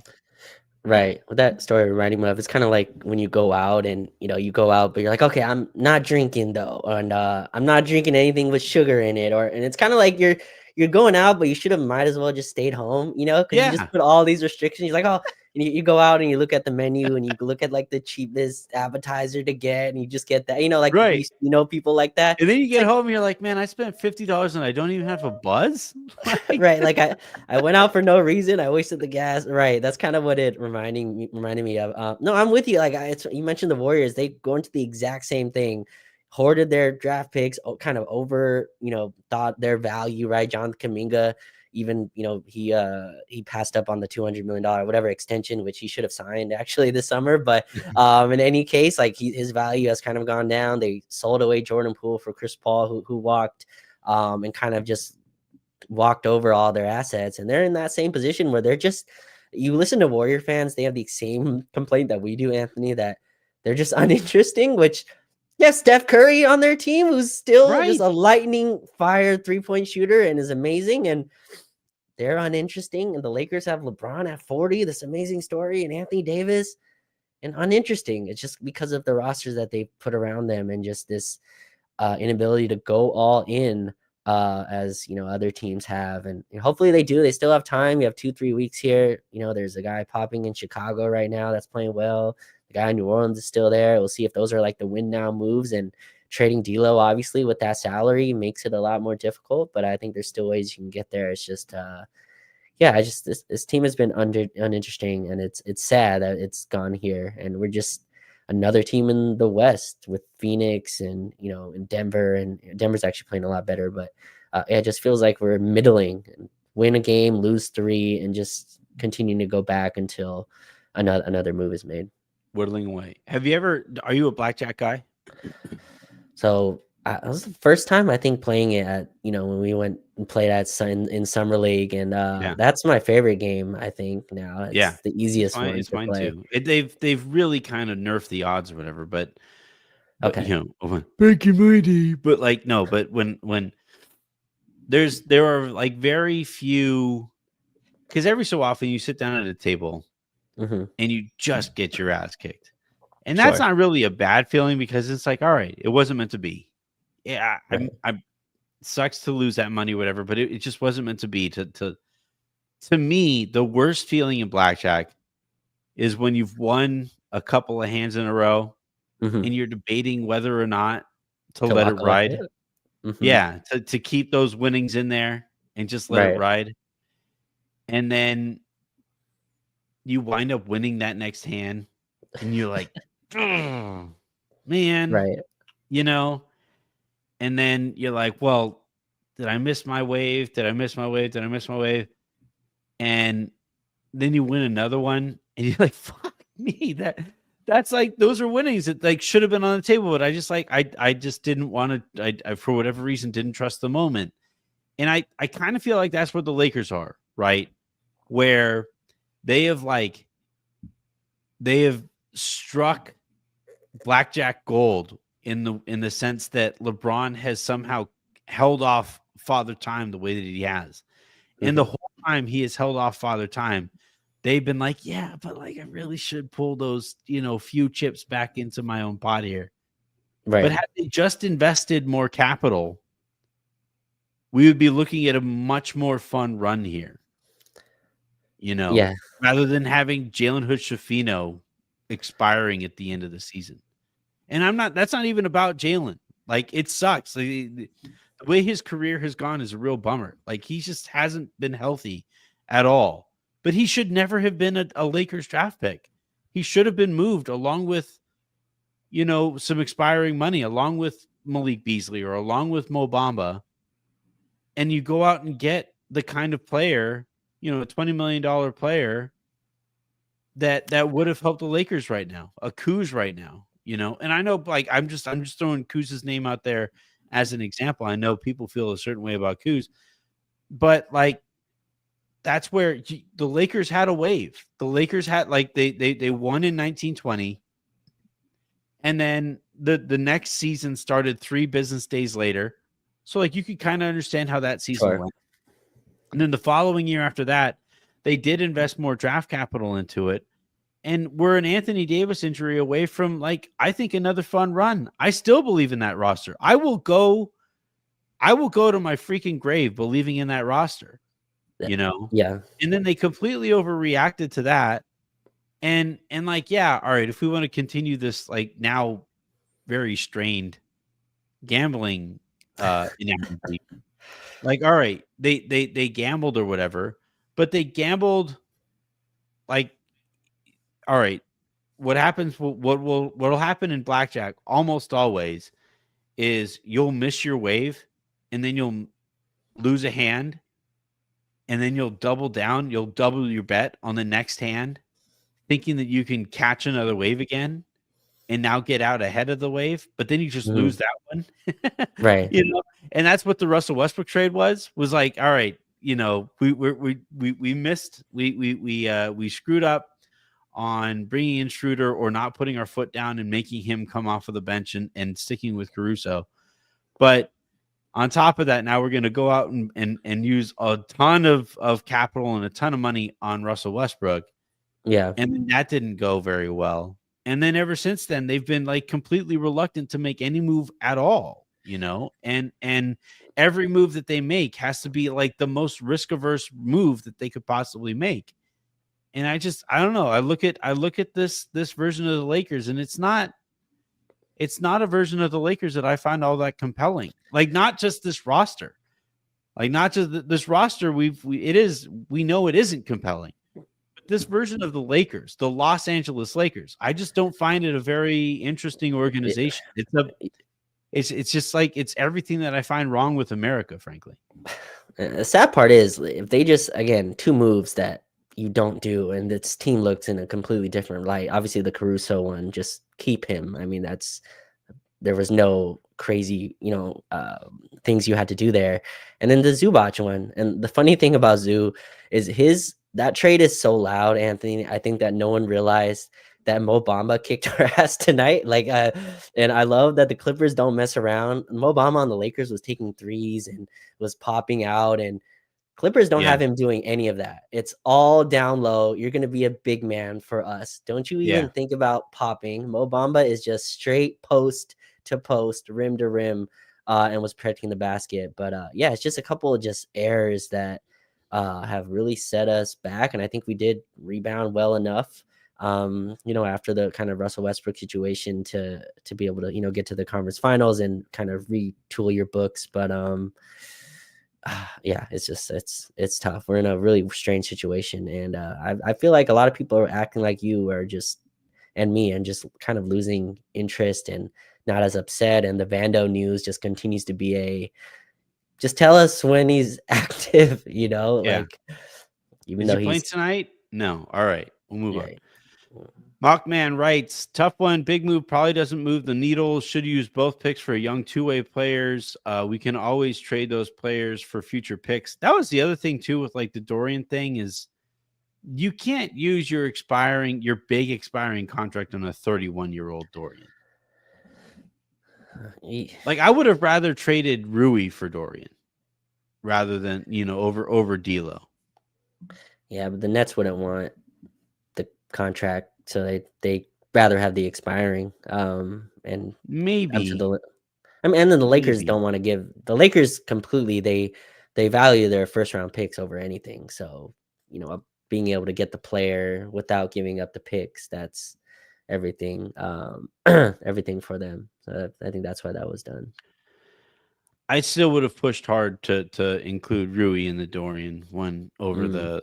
B: Right. What that story reminding me of, it's kind of like when you go out and you go out, but you're like, okay, I'm not drinking though, and I'm not drinking anything with sugar in it, and it's kind of like you're going out, but you should have might as well just stayed home, because you just
A: Yeah,
B: put all these restrictions. You're like, oh, and you go out and you look at the menu and you look at like the cheapest appetizer to get, and you just get that, like
A: right.
B: people like that.
A: And then you
B: It's
A: get
B: like,
A: home and you're like, man, I spent $50 and I don't even have a buzz. Like,
B: right, like I went out for no reason. I wasted the gas. Right, that's kind of what it reminded me of. No, I'm with you. Like you mentioned the Warriors, they go into the exact same thing, hoarded their draft picks, kind of over, thought their value. Right, Jonathan Kuminga, even he passed up on the $200 million whatever extension, which he should have signed actually this summer. But in any case, like his value has kind of gone down. They sold away Jordan Poole for Chris Paul, who walked, and kind of just walked over all their assets, and they're in that same position where they're just, you listen to Warrior fans, they have the same complaint that we do, Anthony, that they're just uninteresting, which Steph Curry on their team, who's still just
A: right.
B: a lightning fire 3-point shooter and is amazing, and they're uninteresting. And the Lakers have LeBron at 40, this amazing story, and Anthony Davis, and uninteresting. It's just because of the rosters that they put around them, and just this inability to go all in, as other teams have, and hopefully they do. They still have time. We have 2-3 weeks here. There's a guy popping in Chicago right now that's playing well. The guy in New Orleans is still there. We'll see if those are like the win now moves, and trading D'Lo obviously with that salary makes it a lot more difficult, but I think there's still ways you can get there. It's just this team has been uninteresting, and it's sad that it's gone here, and we're just another team in the West with Phoenix and in Denver, and Denver's actually playing a lot better, but it just feels like we're middling, and win a game, lose 3, and just continuing to go back until another move is made.
A: Whittling away. Are you a blackjack guy?
B: So it was the first time I think playing it at, when we went and played in summer league, and that's my favorite game. I think now it's the easiest one
A: it's
B: to
A: mine
B: play.
A: too. They've really kind of nerfed the odds or whatever, but
B: Okay.
A: Back in my day. But like no, but when there are like very few, because every so often you sit down at a table
B: Mm-hmm.
A: and you just get your ass kicked. And
B: Sure.
A: that's not really a bad feeling, because it's like, all right, it wasn't meant to be. Yeah,
B: Right.
A: I sucks to lose that money, whatever, but it just wasn't meant to be. To me, the worst feeling in blackjack is when you've won a couple of hands in a row
B: Mm-hmm.
A: and you're debating whether or not to let it
B: walk away.
A: ride.
B: Mm-hmm.
A: Yeah, to keep those winnings in there and just let it
B: Right.
A: ride. And then you wind up winning that next hand and you're like, oh, man,
B: Right.
A: And then you're like, well, did I miss my wave? Did I miss my wave? Did I miss my wave? And then you win another one and you're like, fuck me. That's like, those are winnings that like should have been on the table, but I just like, I just didn't want to, I for whatever reason didn't trust the moment. And I kind of feel like that's where the Lakers are, right? Where they have struck blackjack gold in the sense that LeBron has somehow held off Father Time the way that he has. Mm-hmm. And the whole time he has held off Father Time, they've been like, yeah, but like I really should pull those, few chips back into my own pot here. Right. But had they just invested more capital, we would be looking at a much more fun run here. Rather than having Jalen Hood-Schifino expiring at the end of the season. And that's not even about Jalen. Like, it sucks. Like, the way his career has gone is a real bummer. Like, he just hasn't been healthy at all. But he should never have been a Lakers draft pick. He should have been moved along with, some expiring money, along with Malik Beasley or along with Mo Bamba. And you go out and get the kind of player, a $20 million player that would have helped the Lakers right now, a Kuz right now, and I know, like, I'm just throwing Kuz's name out there as an example. I know people feel a certain way about Kuz, but like, that's where the Lakers had a wave. The Lakers had, like, they won in 1920, and then the next season started 3 business days later. So like you could kind of understand how that season
B: Sure.
A: went. And then the following year after that, they did invest more draft capital into it. And we're an Anthony Davis injury away from, like, I think another fun run. I still believe in that roster. I will go to my freaking grave believing in that roster, you know?
B: Yeah.
A: And then they completely overreacted to that. And like, yeah, all right, if we want to continue this, like, now very strained gambling analogy, like, all right, they gambled or whatever, but they gambled like, all right, what'll happen in blackjack almost always is you'll miss your wave and then you'll lose a hand and then you'll double down, you'll double your bet on the next hand, thinking that you can catch another wave again and now get out ahead of the wave, but then you just lose that one.
B: Right.
A: You know, and that's what the Russell Westbrook trade was like, all right, you know, we missed, we screwed up on bringing in Schroeder or not putting our foot down and making him come off of the bench and sticking with Caruso. But on top of that, now we're going to go out and use a ton of capital and a ton of money on Russell Westbrook.
B: Yeah.
A: And then that didn't go very well. And then ever since then, they've been like completely reluctant to make any move at all, you know, and every move that they make has to be like the most risk averse move that they could possibly make. And I don't know. I look at this version of the Lakers, and it's not a version of the Lakers that I find all that compelling. Like, not just this roster, like not just this roster. We know it isn't compelling. But this version of the Lakers, the Los Angeles Lakers, I just don't find it a very interesting organization. It's just like, it's everything that I find wrong with America, frankly.
B: The sad part is if they just, again, 2 moves that you don't do and this team looks in a completely different light. Obviously the Caruso one, just keep him. I mean, there was no crazy, things you had to do there. And then the Zubac one. And the funny thing about Zoo is that trade is so loud, Anthony. I think that no one realized that Mo Bamba kicked our ass tonight. Like, and I love that the Clippers don't mess around. Mo Bamba on the Lakers was taking threes and was popping out, and Clippers don't have him doing any of that. It's all down low. You're going to be a big man for us. Don't you even think about popping. Mo Bamba is just straight post to post, rim to rim, and was protecting the basket. But yeah, it's just a couple of just errors that have really set us back. And I think we did rebound well enough, after the kind of Russell Westbrook situation to be able to, get to the conference finals and kind of retool your books. But yeah, it's tough. We're in a really strange situation, and I feel like a lot of people are acting like you are just, and me, and just kind of losing interest and not as upset. And the Vando news just continues to be just tell us when he's active, like, even
A: Is
B: though
A: he playing
B: he's
A: tonight? No. All right, we'll move on.
B: right.
A: Mockman writes, tough one. Big move probably doesn't move the needle. Should use both picks for young two-way players. We can always trade those players for future picks. That was the other thing too with like the Dorian thing, is you can't use your big expiring contract on a 31-year-old Dorian. Like, I would have rather traded Rui for Dorian rather than, over D'Lo.
B: Yeah, but the Nets wouldn't want the contract, so they rather have the expiring. And
A: Maybe.
B: and then the Lakers don't want to give the Lakers completely. They value their first round picks over anything. So, being able to get the player without giving up the picks, that's everything. Everything for them. So I think that's why that was done.
A: I still would have pushed hard to include Rui in the Dorian one over the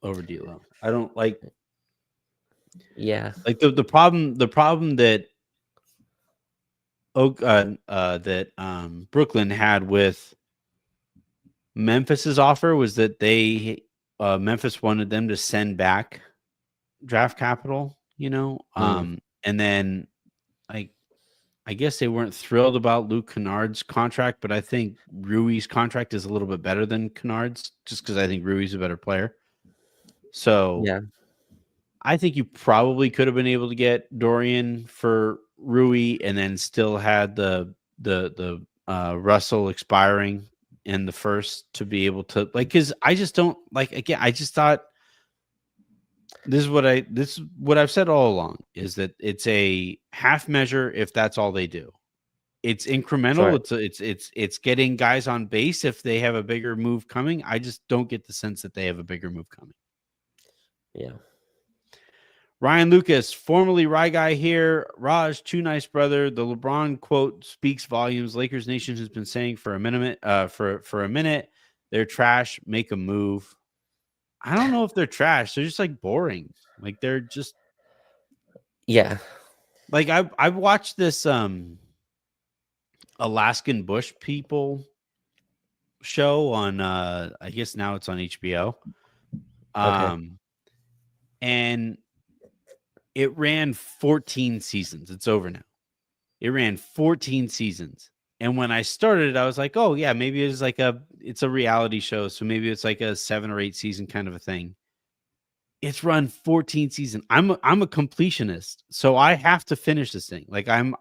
A: over D'Lo. I don't like.
B: Yeah.
A: Like the problem that Brooklyn had with Memphis's offer was that Memphis wanted them to send back draft capital, and then I guess they weren't thrilled about Luke Kennard's contract, but I think Rui's contract is a little bit better than Kennard's, just because I think Rui's a better player. So
B: yeah,
A: I think you probably could have been able to get Dorian for Rui and then still had the Russell expiring in the first to be able to like, because I just don't like, again, I just thought this is what I've said all along, is that it's a half measure if that's all they do. It's incremental.
B: Sure.
A: It's getting guys on base if they have a bigger move coming. I just don't get the sense that they have a bigger move coming.
B: Yeah.
A: Ryan Lucas, formerly Rye Guy here. Raj, too nice brother. The LeBron quote speaks volumes. Lakers Nation has been saying for a minute, for a minute, they're trash. Make a move. I don't know if they're trash. They're just like boring. Like they're just
B: Yeah.
A: like I've watched this Alaskan Bush People show on I guess now it's on HBO.
B: Okay.
A: And it ran 14 seasons. It's over now. It ran 14 seasons. And when I started, I was like, oh yeah, maybe it's a reality show. So maybe it's like a 7 or 8 season kind of a thing. It's run 14 seasons. I'm a completionist. So I have to finish this thing. Like I'm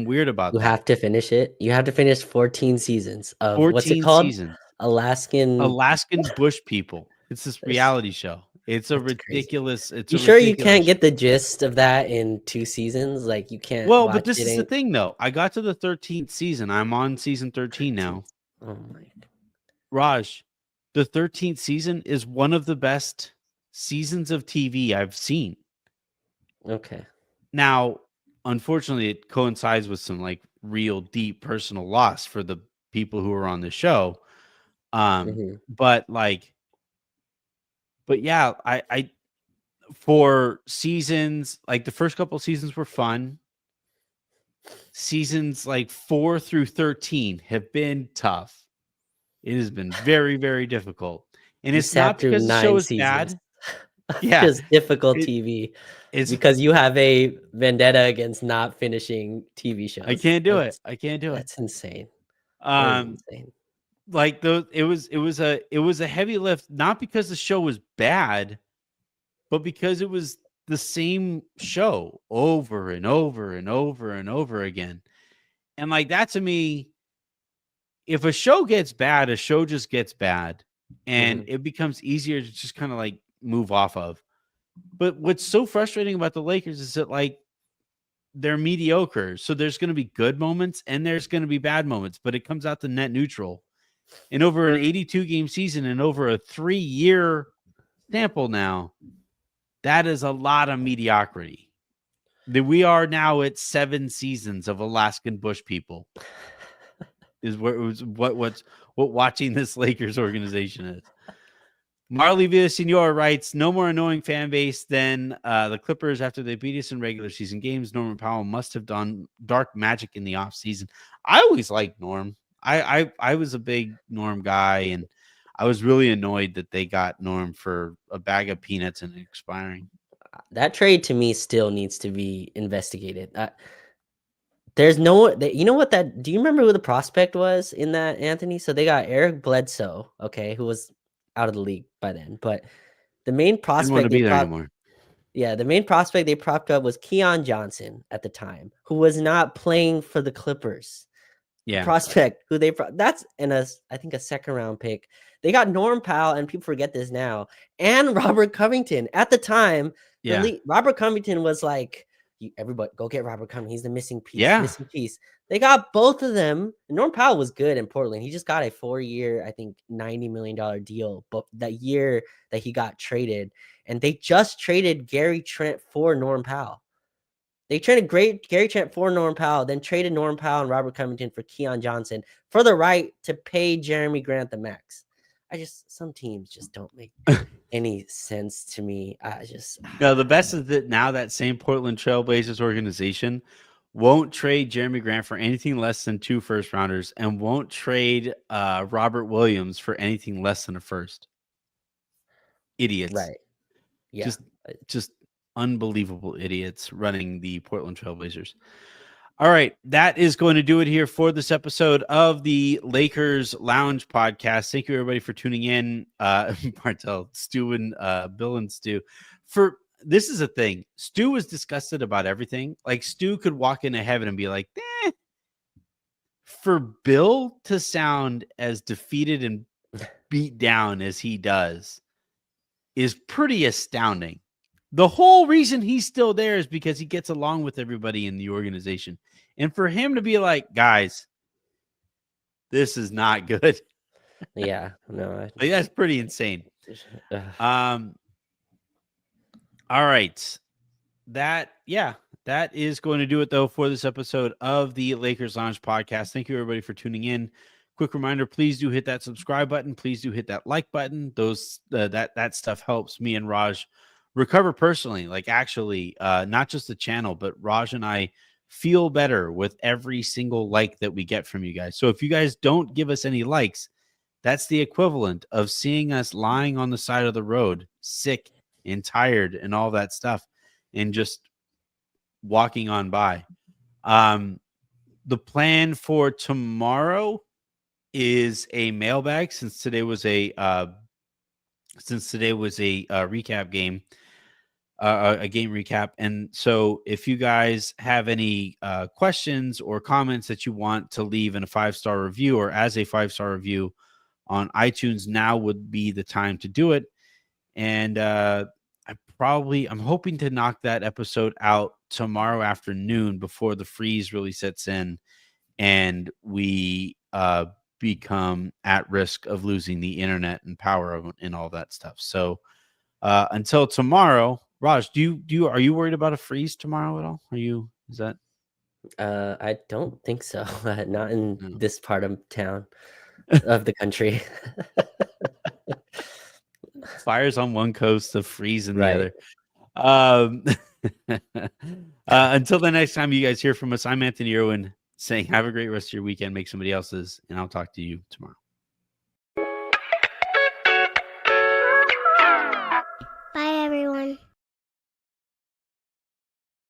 A: weird about
B: You
A: that.
B: have to finish it. You have to finish 14 seasons of what's it
A: 14
B: called?
A: seasons.
B: Alaskan.
A: Alaskan Bush People. It's this
B: That's
A: reality show. It's a
B: crazy.
A: ridiculous. It's
B: You
A: a
B: sure you
A: ridiculous
B: can't
A: show.
B: get the gist of that in 2 seasons? Like you can't
A: Well, but
B: watch
A: this
B: it
A: is the
B: in
A: thing, though. I got to the 13th season. I'm on season 13
B: 13.
A: now.
B: Oh my.
A: Raj, the 13th season is one of the best seasons of TV I've seen.
B: Okay.
A: Now, unfortunately, it coincides with some like real deep personal loss for the people who are on the show.
B: Mhm.
A: But yeah, I for seasons, like the first couple seasons were fun. Seasons like 4 through 13 have been tough. It has been very, very difficult. And
B: You
A: it's not
B: sat through
A: because the show
B: 9
A: is
B: seasons
A: bad.
B: of
A: Yeah,
B: just difficult
A: it,
B: TV
A: it's
B: because you have a vendetta against not finishing TV
A: I
B: shows.
A: can't do it. I can't do it.
B: That's insane. That is
A: Um,
B: insane.
A: like it was a heavy lift, not because the show was bad, but because it was the same show over and over and over and over again. And like that to me, if a show gets bad, a show just gets bad, and
B: Mhm.
A: it becomes easier to just kind of like move off of. But what's so frustrating about the Lakers is that like they're mediocre. So there's going to be good moments and there's going to be bad moments, but it comes out to net neutral. And over an 82 game season and over a 3-year sample now, that is a lot of mediocrity. That we are now at 7 seasons of Alaskan Bush People is what watching this Lakers organization is. Marley Villasenor writes, no more annoying fan base than the Clippers after they beat us in regular season games. Norman Powell must have done dark magic in the offseason. I always liked Norm. I was a big Norm guy, and I was really annoyed that they got Norm for a bag of peanuts and expiring.
B: That trade to me still needs to be investigated. There's no, you know what that, do you remember who the prospect was in that, Anthony? So they got Eric Bledsoe, okay, who was out of the league by then, but the main
A: Didn't want to
B: prospect
A: be there anymore.
B: the main prospect they propped up was Keon Johnson at the time, who was not playing for the Clippers.
A: Yeah.
B: Prospect who that's in I think a second round pick. They got Norm Powell, and people forget this now, and Robert Covington at the time.
A: Yeah.
B: Robert Covington was like, everybody go get Robert Covington. He's the missing piece.
A: Yeah.
B: Missing piece. They got both of them. Norm Powell was good in Portland. He just got a 4-year, I think, $90 million deal. But that year that he got traded, and they just traded Gary Trent for Norm Powell. They traded Gary Trent for Norm Powell, then traded Norm Powell and Robert Covington for Keon Johnson for the right to pay Jeremy Grant the max. Some teams just don't make any sense to me.
A: No, the best is that now that same Portland Trailblazers organization won't trade Jeremy Grant for anything less than 2 first rounders and won't trade Robert Williams for anything less than a first. Idiots.
B: Right. Yeah.
A: Just unbelievable idiots running the Portland Trailblazers. All right, that is going to do it here for this episode of the Lakers Lounge podcast. Thank you everybody for tuning in. Martel, Stu, and Bill and Stu. For this is a thing. Stu was disgusted about everything. Like Stu could walk into heaven and be like, for Bill to sound as defeated and beat down as he does is pretty astounding. The whole reason he's still there is because he gets along with everybody in the organization. And for him to be like, guys, this is not good.
B: Yeah, no,
A: Like, that's pretty insane.
B: ugh.
A: All right. That is going to do it though for this episode of the Lakers Lounge podcast. Thank you everybody for tuning in. Quick reminder, please do hit that subscribe button. Please do hit that like button. Those that stuff helps me and Raj recover personally, like actually not just the channel, but Raj and I feel better with every single like that we get from you guys. So if you guys don't give us any likes, that's the equivalent of seeing us lying on the side of the road, sick and tired and all that stuff, and just walking on by. The plan for tomorrow is a mailbag, since today was a recap game, a game recap. And so if you guys have any questions or comments that you want to leave in a 5-star review or as a 5-star review on iTunes, now would be the time to do it. And I'm hoping to knock that episode out tomorrow afternoon before the freeze really sets in and we become at risk of losing the internet and power and all that stuff. So until tomorrow, Raj, are you worried about a freeze tomorrow at all?
B: I don't think so. Not in
A: No.
B: this part of town of the country.
A: Fires on one coast, the freeze in the
B: Right.
A: other. Until the next time you guys hear from us, I'm Anthony Irwin saying have a great rest of your weekend, make somebody else's, and I'll talk to you tomorrow.